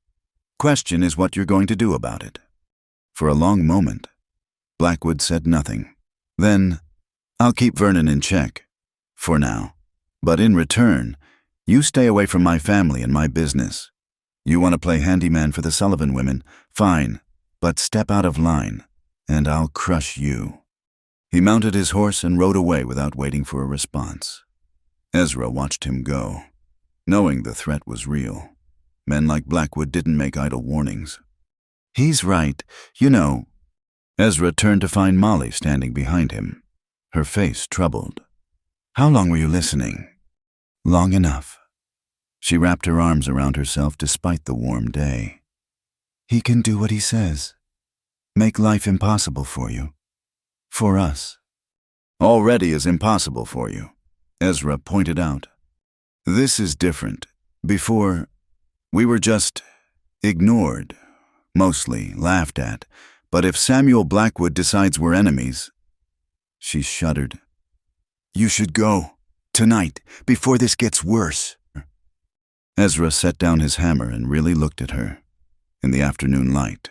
"Question is what you're going to do about it." For a long moment, Blackwood said nothing. Then, "I'll keep Vernon in check. For now. But in return, you stay away from my family and my business. You want to play handyman for the Sullivan women? Fine, but step out of line, and I'll crush you." He mounted his horse and rode away without waiting for a response. Ezra watched him go, knowing the threat was real. Men like Blackwood didn't make idle warnings. "He's right. You know." Ezra turned to find Molly standing behind him, her face troubled. "How long were you listening?" "Long enough." She wrapped her arms around herself despite the warm day. "He can do what he says. Make life impossible for you. For us." "Already is impossible for you," Ezra pointed out. "This is different. Before, We were just ignored, mostly laughed at. But if Samuel Blackwood decides we're enemies—" She shuddered. "You should go. Tonight, before this gets worse." Ezra set down his hammer and really looked at her. In the afternoon light,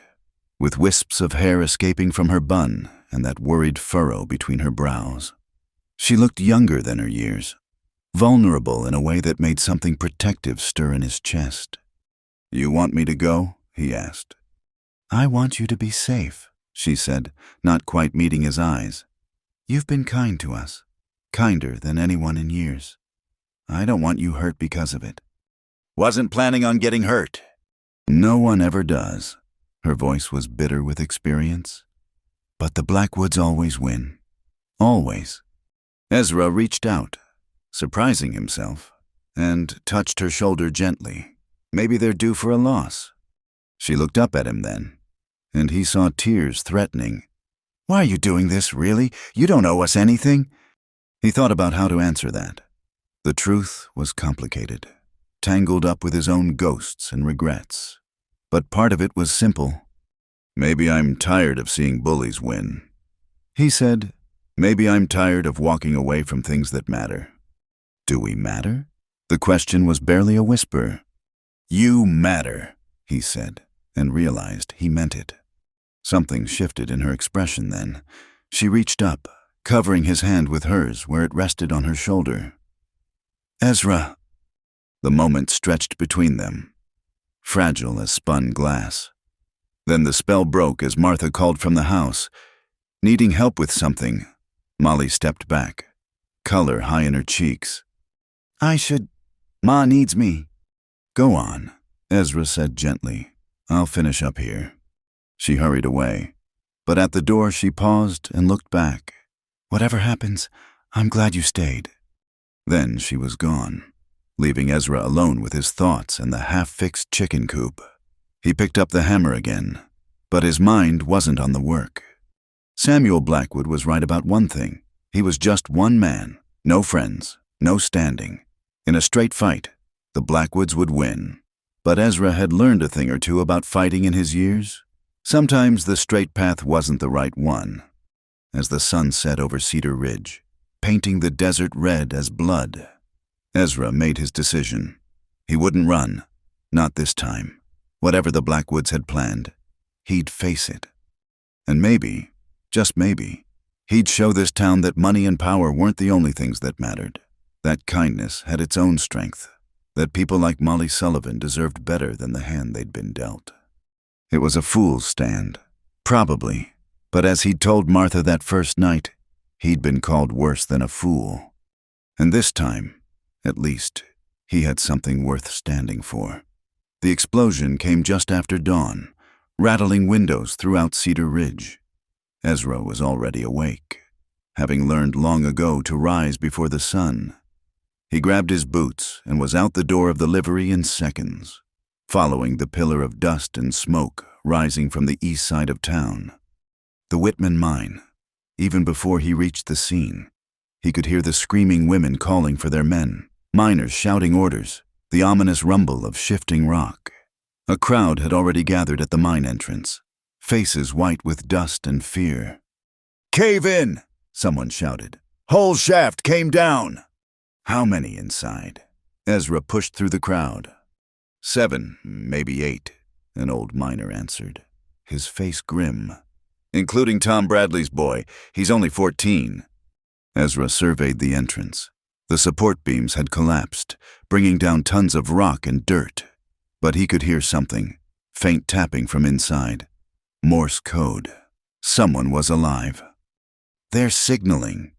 with wisps of hair escaping from her bun and that worried furrow between her brows, she looked younger than her years, vulnerable in a way that made something protective stir in his chest. "You want me to go?" he asked. "I want you to be safe," she said, not quite meeting his eyes. "You've been kind to us, kinder than anyone in years. I don't want you hurt because of it." "Wasn't planning on getting hurt." "No one ever does." Her voice was bitter with experience. "But the Blackwoods always win. Always." Ezra reached out, surprising himself, and touched her shoulder gently. Maybe they're due for a loss. She looked up at him then, and he saw tears threatening. "Why are you doing this, really? You don't owe us anything." He thought about how to answer that. The truth was complicated, tangled up with his own ghosts and regrets. But part of it was simple. "Maybe I'm tired of seeing bullies win," he said. "Maybe I'm tired of walking away from things that matter." Do we matter? The question was barely a whisper. "You matter," he said, and realized he meant it. Something shifted in her expression then. She reached up, covering his hand with hers where it rested on her shoulder. "Ezra." The moment stretched between them, fragile as spun glass. Then the spell broke as Martha called from the house. Needing help with something, Molly stepped back, color high in her cheeks. Ma needs me." "Go on," Ezra said gently. "I'll finish up here." She hurried away, but at the door she paused and looked back. "Whatever happens, I'm glad you stayed." Then she was gone, leaving Ezra alone with his thoughts and the half-fixed chicken coop. He picked up the hammer again, but his mind wasn't on the work. Samuel Blackwood was right about one thing. He was just one man, no friends, no standing. In a straight fight, the Blackwoods would win. But Ezra had learned a thing or two about fighting in his years. Sometimes the straight path wasn't the right one. As the sun set over Cedar Ridge, painting the desert red as blood, Ezra made his decision. He wouldn't run, not this time. Whatever the Blackwoods had planned, he'd face it. And maybe, just maybe, he'd show this town that money and power weren't the only things that mattered. That kindness had its own strength, that people like Molly Sullivan deserved better than the hand they'd been dealt. It was a fool's stand, probably, but as he'd told Martha that first night, he'd been called worse than a fool. And this time, at least, he had something worth standing for. The explosion came just after dawn, rattling windows throughout Cedar Ridge. Ezra was already awake, having learned long ago to rise before the sun. He grabbed his boots and was out the door of the livery in seconds, following the pillar of dust and smoke rising from the east side of town. The Whitman mine. Even before he reached the scene, he could hear the screaming women calling for their men, miners shouting orders, the ominous rumble of shifting rock. A crowd had already gathered at the mine entrance, faces white with dust and fear. "Cave in!" someone shouted. "Whole shaft came down!" "How many inside?" Ezra pushed through the crowd. 7, maybe 8, an old miner answered, his face grim. "Including Tom Bradley's boy. He's only 14. Ezra surveyed the entrance. The support beams had collapsed, bringing down tons of rock and dirt. But he could hear something, faint tapping from inside. Morse code. Someone was alive. "They're signaling,"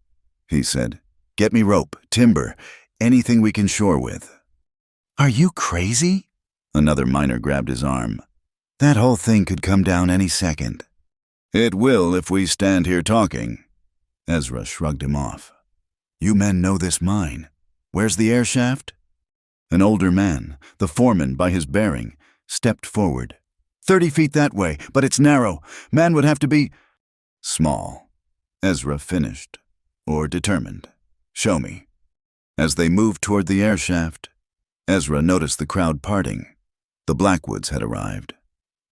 he said. "Get me rope, timber, anything we can shore with." "Are you crazy?" Another miner grabbed his arm. "That whole thing could come down any second." "It will if we stand here talking." Ezra shrugged him off. "You men know this mine. Where's the air shaft?" An older man, the foreman by his bearing, stepped forward. 30 feet that way, but it's narrow. Man would have to be—" "Small," Ezra finished, or determined. "Show me." As they moved toward the air shaft, Ezra noticed the crowd parting. The Blackwoods had arrived.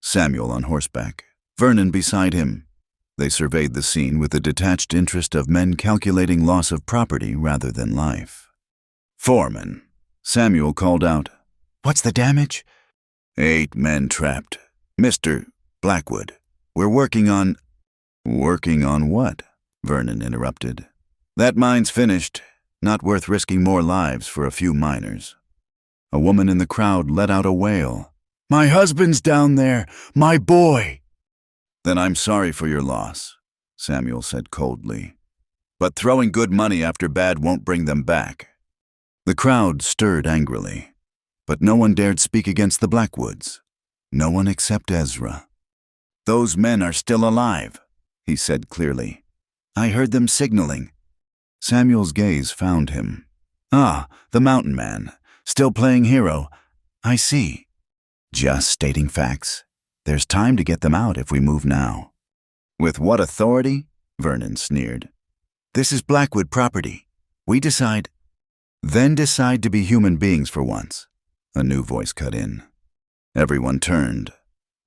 Samuel on horseback, Vernon beside him. They surveyed the scene with the detached interest of men calculating loss of property rather than life. "Foreman," Samuel called out. "What's the damage?" 8 men trapped. Mr. Blackwood, we're working on—" "Working on what?" Vernon interrupted. "That mine's finished. Not worth risking more lives for a few miners." A woman in the crowd let out a wail. "My husband's down there! My boy!" "Then I'm sorry for your loss," Samuel said coldly. "But throwing good money after bad won't bring them back." The crowd stirred angrily, but no one dared speak against the Blackwoods. No one except Ezra. "Those men are still alive," he said clearly. "I heard them signaling." Samuel's gaze found him. "Ah, the mountain man. Still playing hero. I see." "Just stating facts. There's time to get them out if we move now." "With what authority?" Vernon sneered. "This is Blackwood property. We decide—" "Then decide to be human beings for once," a new voice cut in. Everyone turned.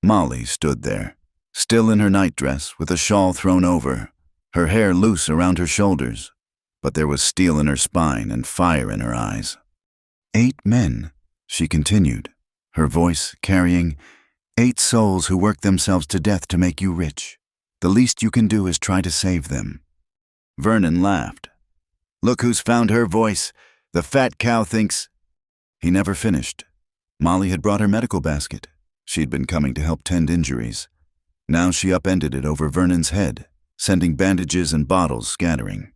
Molly stood there, still in her nightdress with a shawl thrown over, her hair loose around her shoulders, but there was steel in her spine and fire in her eyes. 8 men, she continued, her voice carrying, 8 souls who work themselves to death to make you rich. The least you can do is try to save them. Vernon laughed. "Look who's found her voice. The fat cow thinks—" He never finished. Molly had brought her medical basket. She'd been coming to help tend injuries. Now she upended it over Vernon's head, sending bandages and bottles scattering.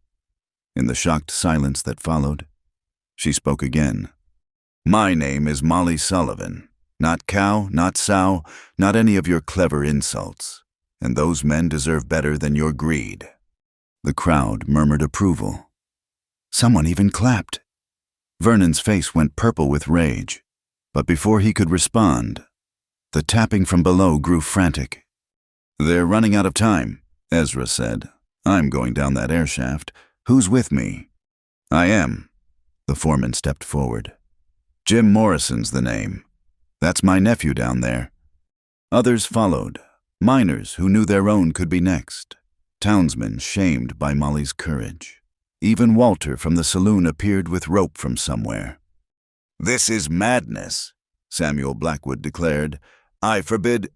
In the shocked silence that followed, she spoke again. "My name is Molly Sullivan. Not cow, not sow, not any of your clever insults. And those men deserve better than your greed." The crowd murmured approval. Someone even clapped. Vernon's face went purple with rage, but before he could respond, the tapping from below grew frantic. "They're running out of time," Ezra said. "I'm going down that air shaft. Who's with me?" "I am." The foreman stepped forward. "Jim Morrison's the name. That's my nephew down there." Others followed, miners who knew their own could be next, townsmen shamed by Molly's courage. Even Walter from the saloon appeared with rope from somewhere. "This is madness," Samuel Blackwood declared. "I forbid—"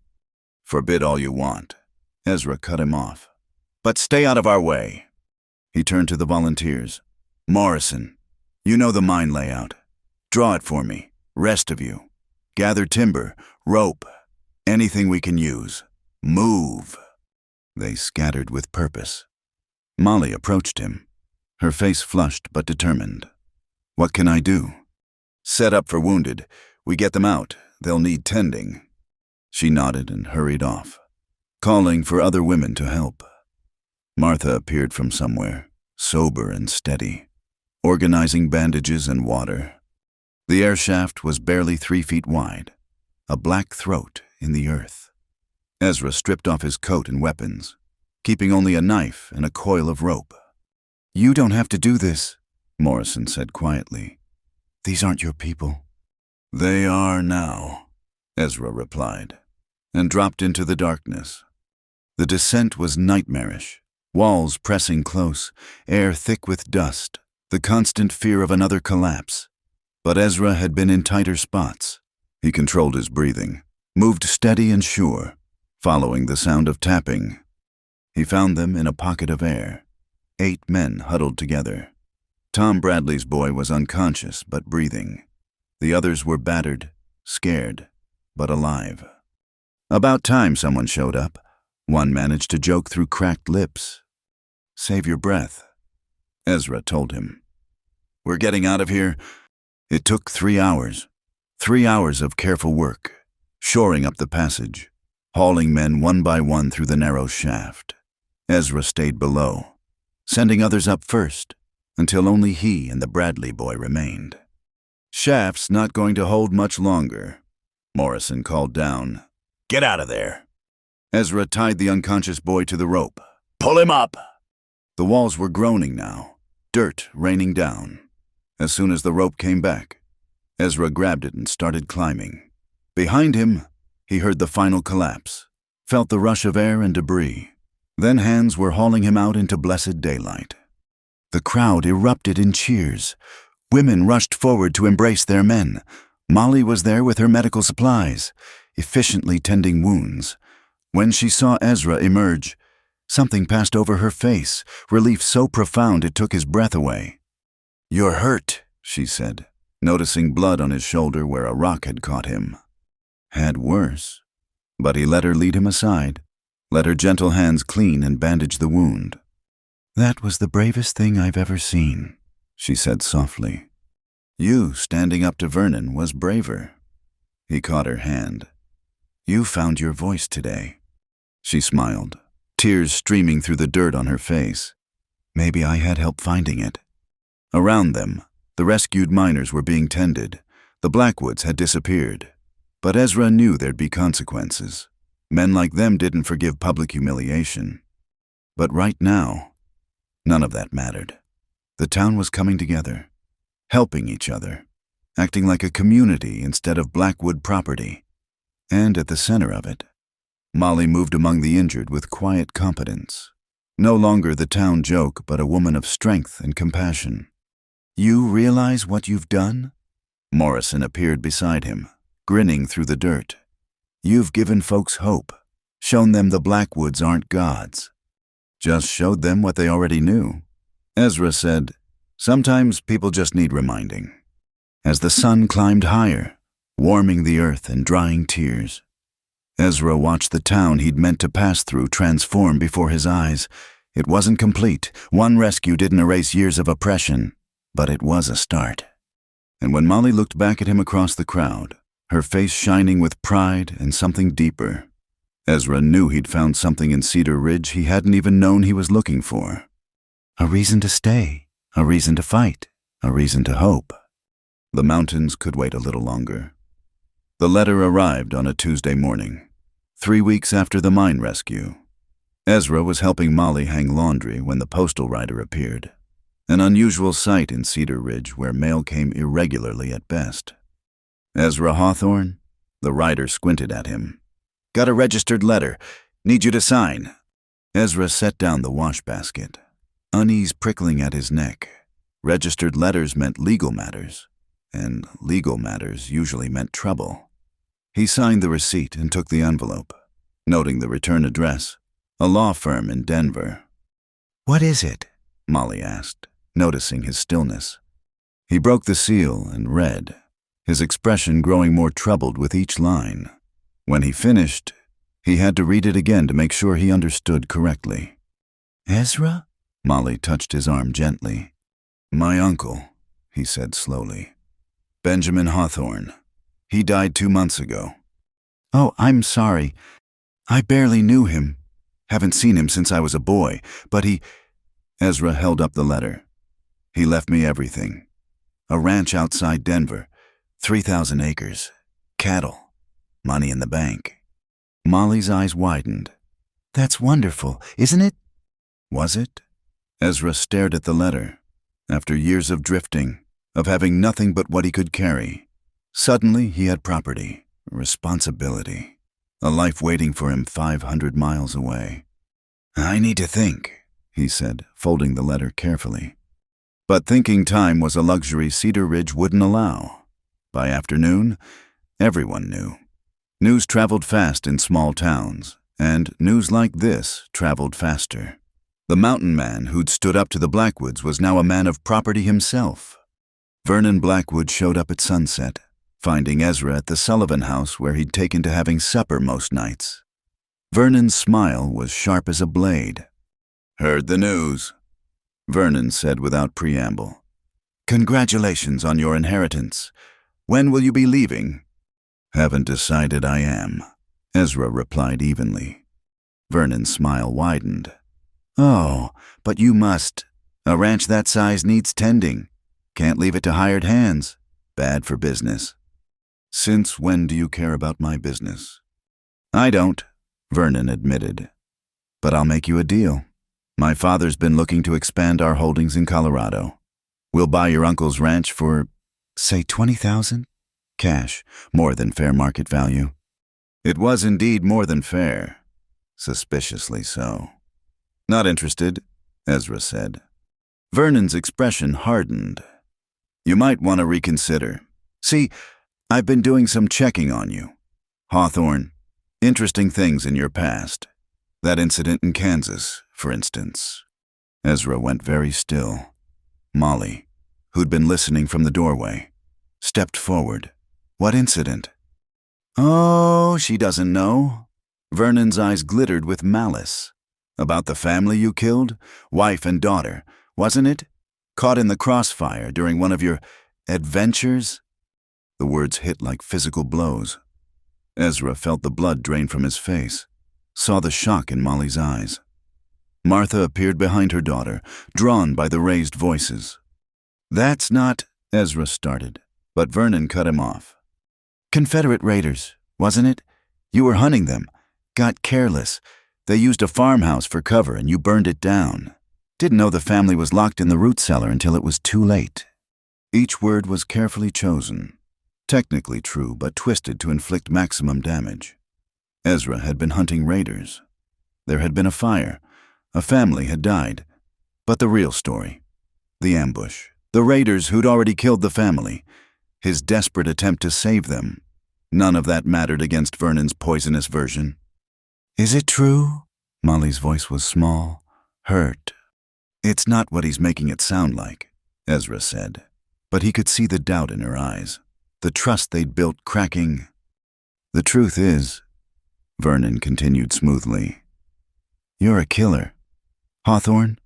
"Forbid all you want." Ezra cut him off. "But stay out of our way." He turned to the volunteers. "Morrison, you know the mine layout. Draw it for me, rest of you. Gather timber, rope, anything we can use. Move." They scattered with purpose. Molly approached him, her face flushed but determined. "What can I do?" "Set up for wounded. We get them out. They'll need tending." She nodded and hurried off, calling for other women to help. Martha appeared from somewhere, sober and steady, organizing bandages and water. The air shaft was barely 3 feet wide, a black throat in the earth. Ezra stripped off his coat and weapons, keeping only a knife and a coil of rope. "You don't have to do this," Morrison said quietly. "These aren't your people." "They are now," Ezra replied, and dropped into the darkness. The descent was nightmarish, walls pressing close, air thick with dust, the constant fear of another collapse. But Ezra had been in tighter spots. He controlled his breathing, moved steady and sure, following the sound of tapping. He found them in a pocket of air, 8 men huddled together. Tom Bradley's boy was unconscious but breathing. The others were battered, scared, but alive. About time someone showed up. One managed to joke through cracked lips. "Save your breath," Ezra told him. "We're getting out of here." It took 3 hours. 3 hours of careful work, shoring up the passage, hauling men one by one through the narrow shaft. Ezra stayed below, sending others up first, until only he and the Bradley boy remained. "Shaft's not going to hold much longer," Morrison called down. "Get out of there." Ezra tied the unconscious boy to the rope. "Pull him up!" The walls were groaning now, dirt raining down. As soon as the rope came back, Ezra grabbed it and started climbing. Behind him, he heard the final collapse, felt the rush of air and debris. Then hands were hauling him out into blessed daylight. The crowd erupted in cheers. Women rushed forward to embrace their men. Molly was there with her medical supplies, efficiently tending wounds. When she saw Ezra emerge, something passed over her face, relief so profound it took his breath away. "You're hurt," she said, noticing blood on his shoulder where a rock had caught him. Had worse. But he let her lead him aside, let her gentle hands clean and bandage the wound. "That was the bravest thing I've ever seen," she said softly. "You standing up to Vernon was braver." He caught her hand. "You found your voice today." She smiled, tears streaming through the dirt on her face. Maybe I had help finding it. Around them, the rescued miners were being tended. The Blackwoods had disappeared. But Ezra knew there'd be consequences. Men like them didn't forgive public humiliation. But right now, none of that mattered. The town was coming together, helping each other, acting like a community instead of Blackwood property. And at the center of it, Molly moved among the injured with quiet competence. No longer the town joke, but a woman of strength and compassion. "You realize what you've done?" Morrison appeared beside him, grinning through the dirt. "You've given folks hope, shown them the Blackwoods aren't gods." "Just showed them what they already knew." Ezra said, "Sometimes people just need reminding." As the sun climbed higher, warming the earth and drying tears, Ezra watched the town he'd meant to pass through transform before his eyes. It wasn't complete. One rescue didn't erase years of oppression, but it was a start. And when Molly looked back at him across the crowd, her face shining with pride and something deeper, Ezra knew he'd found something in Cedar Ridge he hadn't even known he was looking for. A reason to stay, a reason to fight, a reason to hope. The mountains could wait a little longer. The letter arrived on a Tuesday morning, 3 weeks after the mine rescue. Ezra was helping Molly hang laundry when the postal rider appeared, an unusual sight in Cedar Ridge where mail came irregularly at best. "Ezra Hawthorne?" The rider squinted at him. "Got a registered letter. Need you to sign." Ezra set down the wash basket, unease prickling at his neck. Registered letters meant legal matters, and legal matters usually meant trouble. He signed the receipt and took the envelope, noting the return address, a law firm in Denver. "What is it?" Molly asked, noticing his stillness. He broke the seal and read, his expression growing more troubled with each line. When he finished, he had to read it again to make sure he understood correctly. "Ezra?" Molly touched his arm gently. "My uncle," he said slowly. "Benjamin Hawthorne. He died 2 months ago." "Oh, I'm sorry. I barely knew him. Haven't seen him since I was a boy, but he—" Ezra held up the letter. "He left me everything. A ranch outside Denver, 3,000 acres, cattle, money in the bank." Molly's eyes widened. "That's wonderful, isn't it?" Was it? Ezra stared at the letter. After years of drifting, of having nothing but what he could carry, suddenly he had property, responsibility, a life waiting for him 500 miles away. "I need to think," he said, folding the letter carefully. But thinking time was a luxury Cedar Ridge wouldn't allow. By afternoon, everyone knew. News traveled fast in small towns, and news like this traveled faster. The mountain man who'd stood up to the Blackwoods was now a man of property himself. Vernon Blackwood showed up at sunset, finding Ezra at the Sullivan house where he'd taken to having supper most nights. Vernon's smile was sharp as a blade. "Heard the news," Vernon said without preamble. "Congratulations on your inheritance. When will you be leaving?" "Haven't decided I am," Ezra replied evenly. Vernon's smile widened. "Oh, but you must. A ranch that size needs tending. Can't leave it to hired hands. Bad for business." "Since when do you care about my business?" "I don't," Vernon admitted. "But I'll make you a deal. My father's been looking to expand our holdings in Colorado. We'll buy your uncle's ranch for, say, $20,000. Cash, more than fair market value. It was indeed more than fair. Suspiciously so. Not interested, Ezra said. Vernon's expression hardened. You might want to reconsider. See, I've been doing some checking on you. Hawthorne, interesting things in your past. That incident in Kansas, for instance. Ezra went very still. Molly, who'd been listening from the doorway, stepped forward. What incident? Oh, she doesn't know. Vernon's eyes glittered with malice. About the family you killed? Wife and daughter, wasn't it? Caught in the crossfire during one of your adventures? The words hit like physical blows. Ezra felt the blood drain from his face, saw the shock in Molly's eyes. Martha appeared behind her daughter, drawn by the raised voices. That's not, Ezra started, but Vernon cut him off. Confederate raiders, wasn't it? You were hunting them, got careless. They used a farmhouse for cover and you burned it down. Didn't know the family was locked in the root cellar until it was too late. Each word was carefully chosen. Technically true, but twisted to inflict maximum damage. Ezra had been hunting raiders. There had been a fire. A family had died. But the real story, the ambush, the raiders who'd already killed the family, his desperate attempt to save them, none of that mattered against Vernon's poisonous version. Is it true? Molly's voice was small, hurt. It's not what he's making it sound like, Ezra said, but he could see the doubt in her eyes, the trust they'd built cracking. The truth is, Vernon continued smoothly, you're a killer. Hawthorne,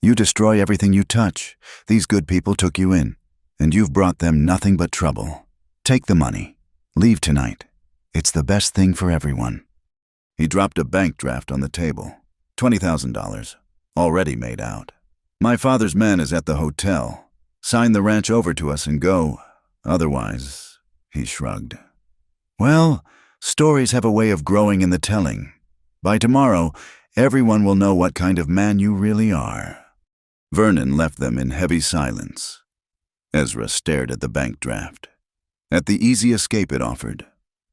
you destroy everything you touch. These good people took you in, and you've brought them nothing but trouble. Take the money. Leave tonight. It's the best thing for everyone. He dropped a bank draft on the table. $20,000. Already made out. My father's man is at the hotel. Sign the ranch over to us and go. Otherwise, he shrugged. Well, stories have a way of growing in the telling. By tomorrow, everyone will know what kind of man you really are. Vernon left them in heavy silence. Ezra stared at the bank draft. At the easy escape it offered.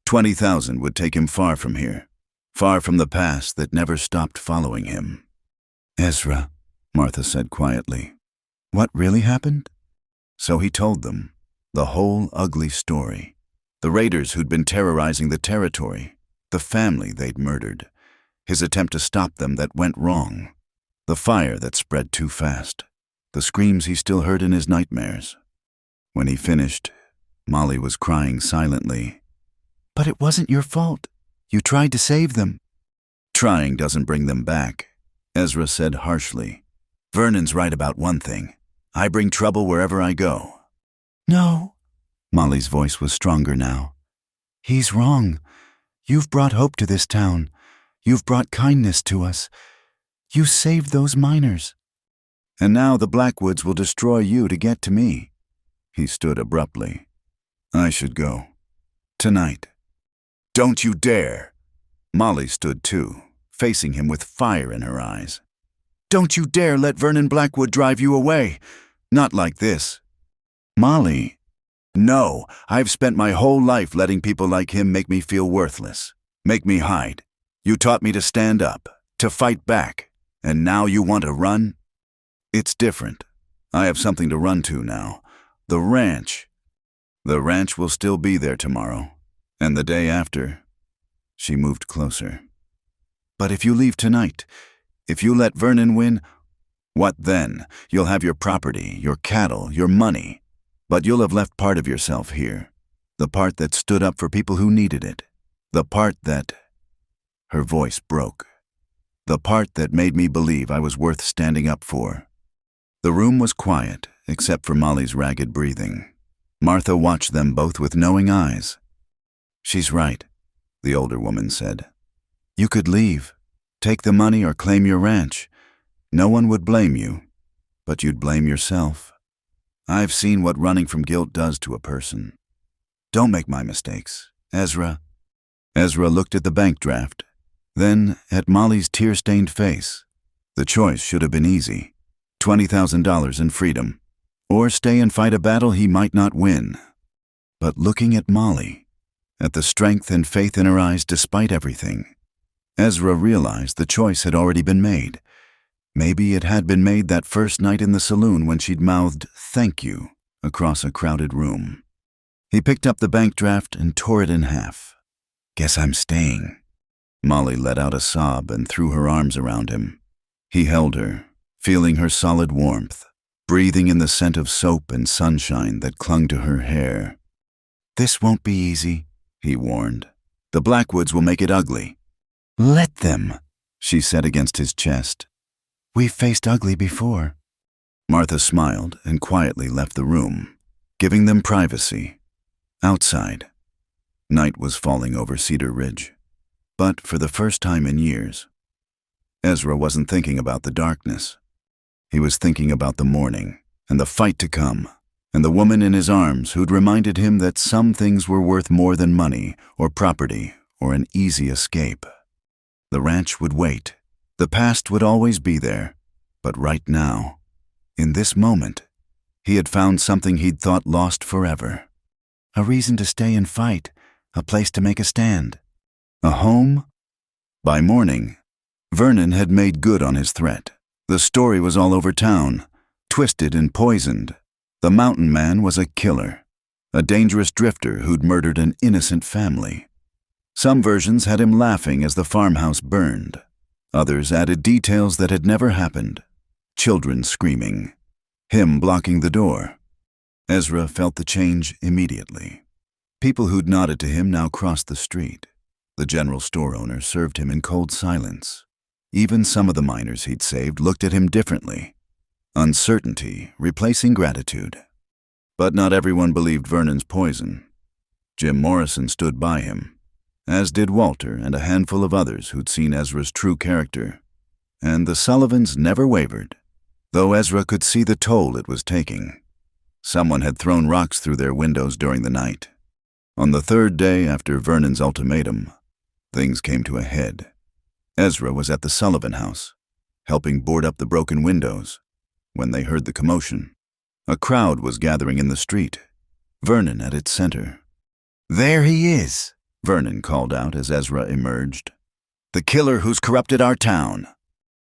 20,000 would take him far from here, far from the past that never stopped following him. Ezra, Martha said quietly, what really happened? So he told them, the whole ugly story. The raiders who'd been terrorizing the territory, the family they'd murdered, his attempt to stop them that went wrong, the fire that spread too fast, the screams he still heard in his nightmares. When he finished, Molly was crying silently. But it wasn't your fault. You tried to save them. Trying doesn't bring them back, Ezra said harshly. Vernon's right about one thing. I bring trouble wherever I go. No. Molly's voice was stronger now. He's wrong. You've brought hope to this town. You've brought kindness to us. You saved those miners. And now the Blackwoods will destroy you to get to me. He stood abruptly. I should go. Tonight. Don't you dare! Molly stood too, facing him with fire in her eyes. Don't you dare let Vernon Blackwood drive you away! Not like this. Molly. No, I've spent my whole life letting people like him make me feel worthless, make me hide. You taught me to stand up, to fight back, and now you want to run? It's different. I have something to run to now. The ranch. The ranch will still be there tomorrow, and the day after. She moved closer. But if you leave tonight, if you let Vernon win, what then? You'll have your property, your cattle, your money, but you'll have left part of yourself here, the part that stood up for people who needed it, the part that... Her voice broke. The part that made me believe I was worth standing up for. The room was quiet, except for Molly's ragged breathing. Martha watched them both with knowing eyes. She's right, the older woman said. You could leave, take the money or claim your ranch. No one would blame you, but you'd blame yourself. I've seen what running from guilt does to a person. Don't make my mistakes, Ezra. Ezra looked at the bank draft, then at Molly's tear-stained face. The choice should have been easy. $20,000 in freedom, or stay and fight a battle he might not win. but looking at Molly, at the strength and faith in her eyes despite everything, Ezra realized the choice had already been made. Maybe it had been made that first night in the saloon when she'd mouthed "thank you" across a crowded room. He picked up the bank draft and tore it in half. "Guess I'm staying." Molly let out a sob and threw her arms around him. He held her, feeling her solid warmth, breathing in the scent of soap and sunshine that clung to her hair. "This won't be easy," he warned. "The Blackwoods will make it ugly." "Let them," she said against his chest. "We've faced ugly before." Martha smiled and quietly left the room, giving them privacy. Outside, night was falling over Cedar Ridge. But for the first time in years, Ezra wasn't thinking about the darkness. He was thinking about the morning, and the fight to come, and the woman in his arms who'd reminded him that some things were worth more than money or property or an easy escape. The ranch would wait. The past would always be there. But right now, in this moment, he had found something he'd thought lost forever. A reason to stay and fight, a place to make a stand. A home? By morning, Vernon had made good on his threat. The story was all over town, twisted and poisoned. The mountain man was a killer, a dangerous drifter who'd murdered an innocent family. Some versions had him laughing as the farmhouse burned. Others added details that had never happened. Children screaming. Him blocking the door. Ezra felt the change immediately. People who'd nodded to him now crossed the street. The general store owner served him in cold silence. Even some of the miners he'd saved looked at him differently. Uncertainty replacing gratitude. But not everyone believed Vernon's poison. Jim Morrison stood by him, as did Walter and a handful of others who'd seen Ezra's true character. And the Sullivans never wavered, though Ezra could see the toll it was taking. Someone had thrown rocks through their windows during the night. On the third day after Vernon's ultimatum, things came to a head. Ezra was at the Sullivan house, helping board up the broken windows, when they heard the commotion. A crowd was gathering in the street, Vernon at its center. "There he is," Vernon called out as Ezra emerged. "The killer who's corrupted our town."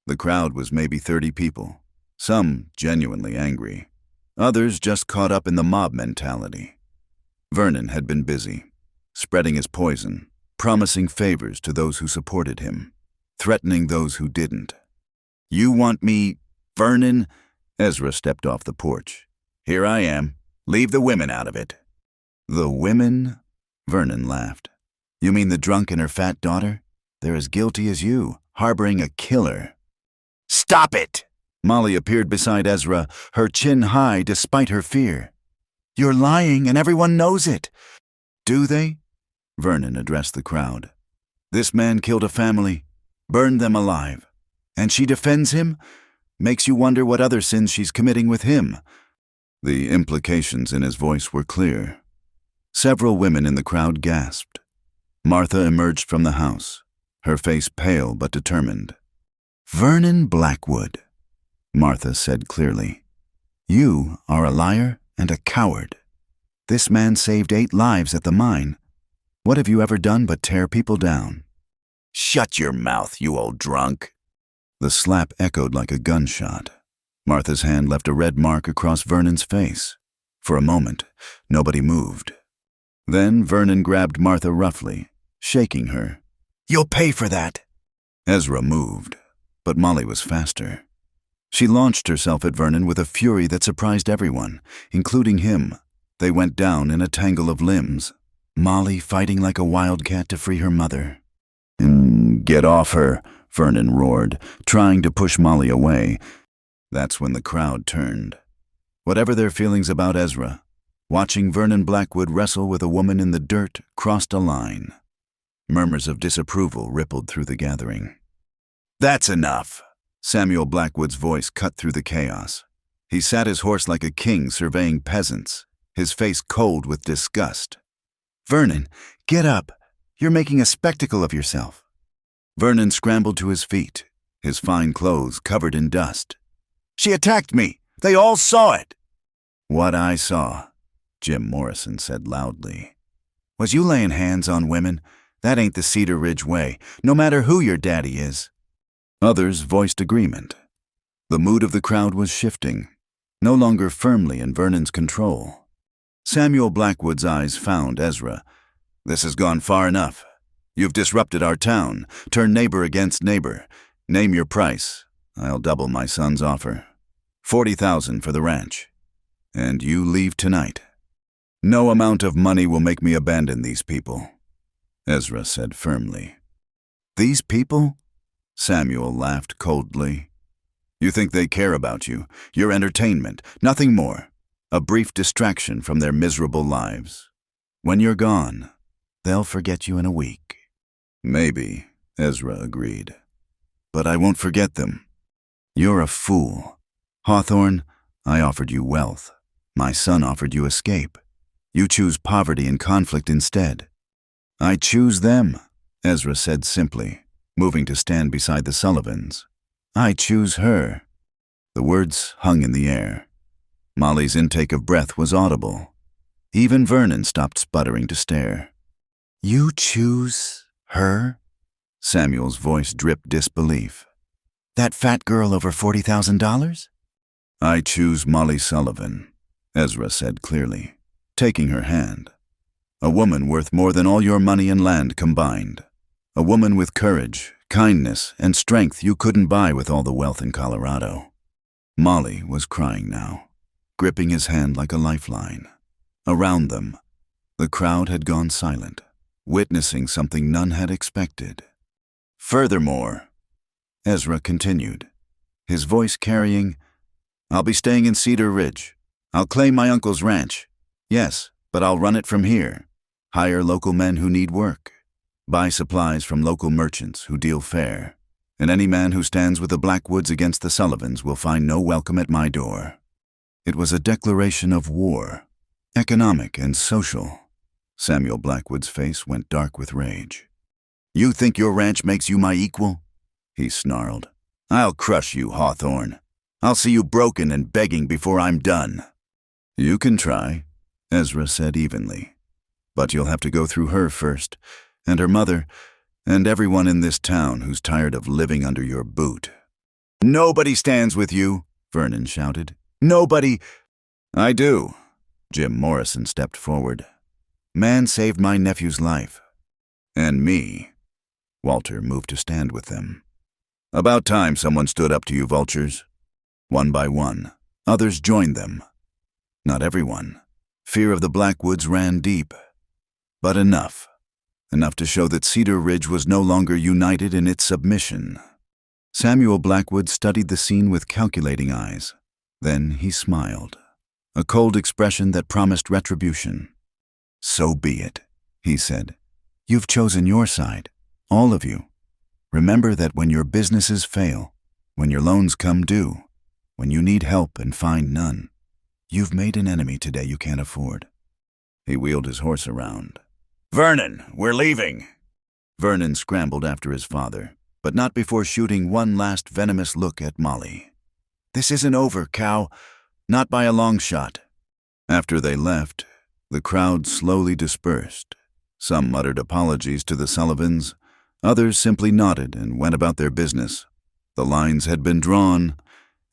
The crowd was maybe 30 people, some genuinely angry, others just caught up in the mob mentality. Vernon had been busy, spreading his poison, promising favors to those who supported him, threatening those who didn't. "You want me, Vernon?" Ezra stepped off the porch. "Here I am. Leave the women out of it." "The women?" Vernon laughed. "You mean the drunk and her fat daughter? They're as guilty as you, harboring a killer." "Stop it!" Molly appeared beside Ezra, her chin high despite her fear. "You're lying and everyone knows it." "Do they?" Vernon addressed the crowd. "This man killed a family, burned them alive, and she defends him? Makes you wonder what other sins she's committing with him." The implications in his voice were clear. Several women in the crowd gasped. Martha emerged from the house, her face pale but determined. "Vernon Blackwood," Martha said clearly, "you are a liar and a coward. This man saved 8 lives at the mine. What have you ever done but tear people down?" "Shut your mouth, you old drunk." The slap echoed like a gunshot. Martha's hand left a red mark across Vernon's face. For a moment, nobody moved. Then Vernon grabbed Martha roughly, shaking her. "You'll pay for that." Ezra moved, but Molly was faster. She launched herself at Vernon with a fury that surprised everyone, including him. They went down in a tangle of limbs, Molly fighting like a wildcat to free her mother. "Get off her," Vernon roared, trying to push Molly away. That's when the crowd turned. Whatever their feelings about Ezra, watching Vernon Blackwood wrestle with a woman in the dirt crossed a line. Murmurs of disapproval rippled through the gathering. "That's enough." Samuel Blackwood's voice cut through the chaos. He sat his horse like a king surveying peasants, his face cold with disgust. "Vernon, get up. You're making a spectacle of yourself." Vernon scrambled to his feet, his fine clothes covered in dust. "She attacked me. They all saw it." "What I saw," Jim Morrison said loudly. Was you laying hands on women? That ain't the Cedar Ridge way, no matter who your daddy is. Others voiced agreement. The mood of the crowd was shifting, no longer firmly in Vernon's control. Samuel Blackwood's eyes found Ezra. This has gone far enough. You've disrupted our town, turned neighbor against neighbor. Name your price. I'll double my son's offer. 40,000 for the ranch. And you leave tonight. No amount of money will make me abandon these people, Ezra said firmly. These people? Samuel laughed coldly. You think they care about you, your entertainment, nothing more. A brief distraction from their miserable lives. When you're gone, they'll forget you in a week. Maybe, Ezra agreed. But I won't forget them. You're a fool. Hawthorne, I offered you wealth. My son offered you escape. You choose poverty and conflict instead. I choose them, Ezra said simply, moving to stand beside the Sullivans. I choose her. The words hung in the air. Molly's intake of breath was audible. Even Vernon stopped sputtering to stare. You choose her? Samuel's voice dripped disbelief. That fat girl over $40,000? I choose Molly Sullivan, Ezra said clearly, taking her hand. A woman worth more than all your money and land combined. A woman with courage, kindness, and strength you couldn't buy with all the wealth in Colorado. Molly was crying now, gripping his hand like a lifeline. Around them, the crowd had gone silent, witnessing something none had expected. Furthermore, Ezra continued, his voice carrying, I'll be staying in Cedar Ridge. I'll claim my uncle's ranch. Yes, but I'll run it from here. Hire local men who need work. Buy supplies from local merchants who deal fair. And any man who stands with the Blackwoods against the Sullivans will find no welcome at my door. It was a declaration of war, economic and social. Samuel Blackwood's face went dark with rage. You think your ranch makes you my equal? He snarled. I'll crush you, Hawthorne. I'll see you broken and begging before I'm done. You can try, Ezra said evenly. But you'll have to go through her first, and her mother, and everyone in this town who's tired of living under your boot. Nobody stands with you, Vernon shouted. Nobody. I do. Jim Morrison stepped forward. Man saved my nephew's life. And me. Walter moved to stand with them. About time someone stood up to you, vultures. One by one, others joined them. Not everyone. Fear of the Blackwoods ran deep. But enough. Enough to show that Cedar Ridge was no longer united in its submission. Samuel Blackwood studied the scene with calculating eyes. Then he smiled, a cold expression that promised retribution. So be it, he said. You've chosen your side, all of you. Remember that when your businesses fail, when your loans come due, when you need help and find none, you've made an enemy today you can't afford. He wheeled his horse around. Vernon, we're leaving. Vernon scrambled after his father, but not before shooting one last venomous look at Molly. This isn't over, cow. Not by a long shot. After they left, the crowd slowly dispersed. Some muttered apologies to the Sullivans. Others simply nodded and went about their business. The lines had been drawn,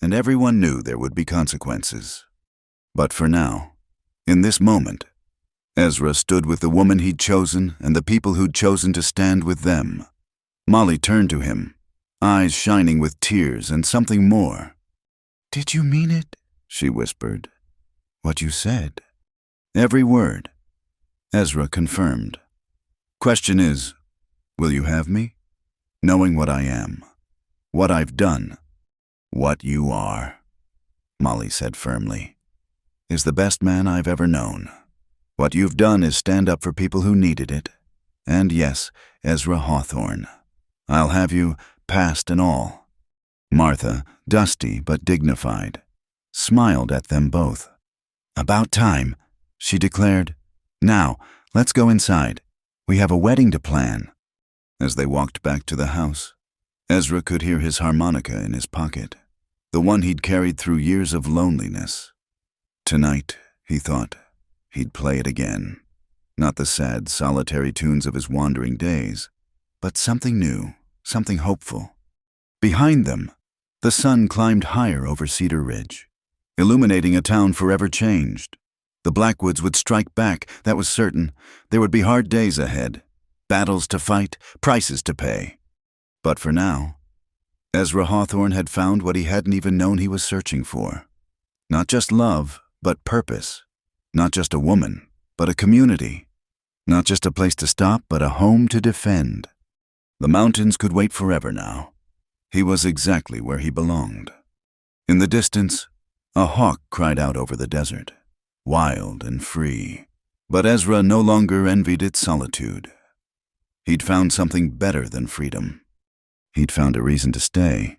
and everyone knew there would be consequences. But for now, in this moment, Ezra stood with the woman he'd chosen and the people who'd chosen to stand with them. Molly turned to him, eyes shining with tears and something more. Did you mean it? She whispered. What you said. Every word. Ezra confirmed. Question is, will you have me? Knowing what I am, what I've done, what you are, Molly said firmly, is the best man I've ever known. What you've done is stand up for people who needed it. And yes, Ezra Hawthorne. I'll have you, past and all. Martha, dusty but dignified, smiled at them both. About time, she declared. Now, let's go inside. We have a wedding to plan. As they walked back to the house, Ezra could hear his harmonica in his pocket, the one he'd carried through years of loneliness. Tonight, he thought, He'd play it again. Not the sad, solitary tunes of his wandering days, but something new, something hopeful. Behind them, the sun climbed higher over Cedar Ridge, illuminating a town forever changed. The Blackwoods would strike back, that was certain. There would be hard days ahead, battles to fight, prices to pay. But for now, Ezra Hawthorne had found what he hadn't even known he was searching for. Not just love, but purpose. Not just a woman, but a community. Not just a place to stop, but a home to defend. The mountains could wait forever now. He was exactly where he belonged. In the distance, a hawk cried out over the desert, wild and free. But Ezra no longer envied its solitude. He'd found something better than freedom. He'd found a reason to stay.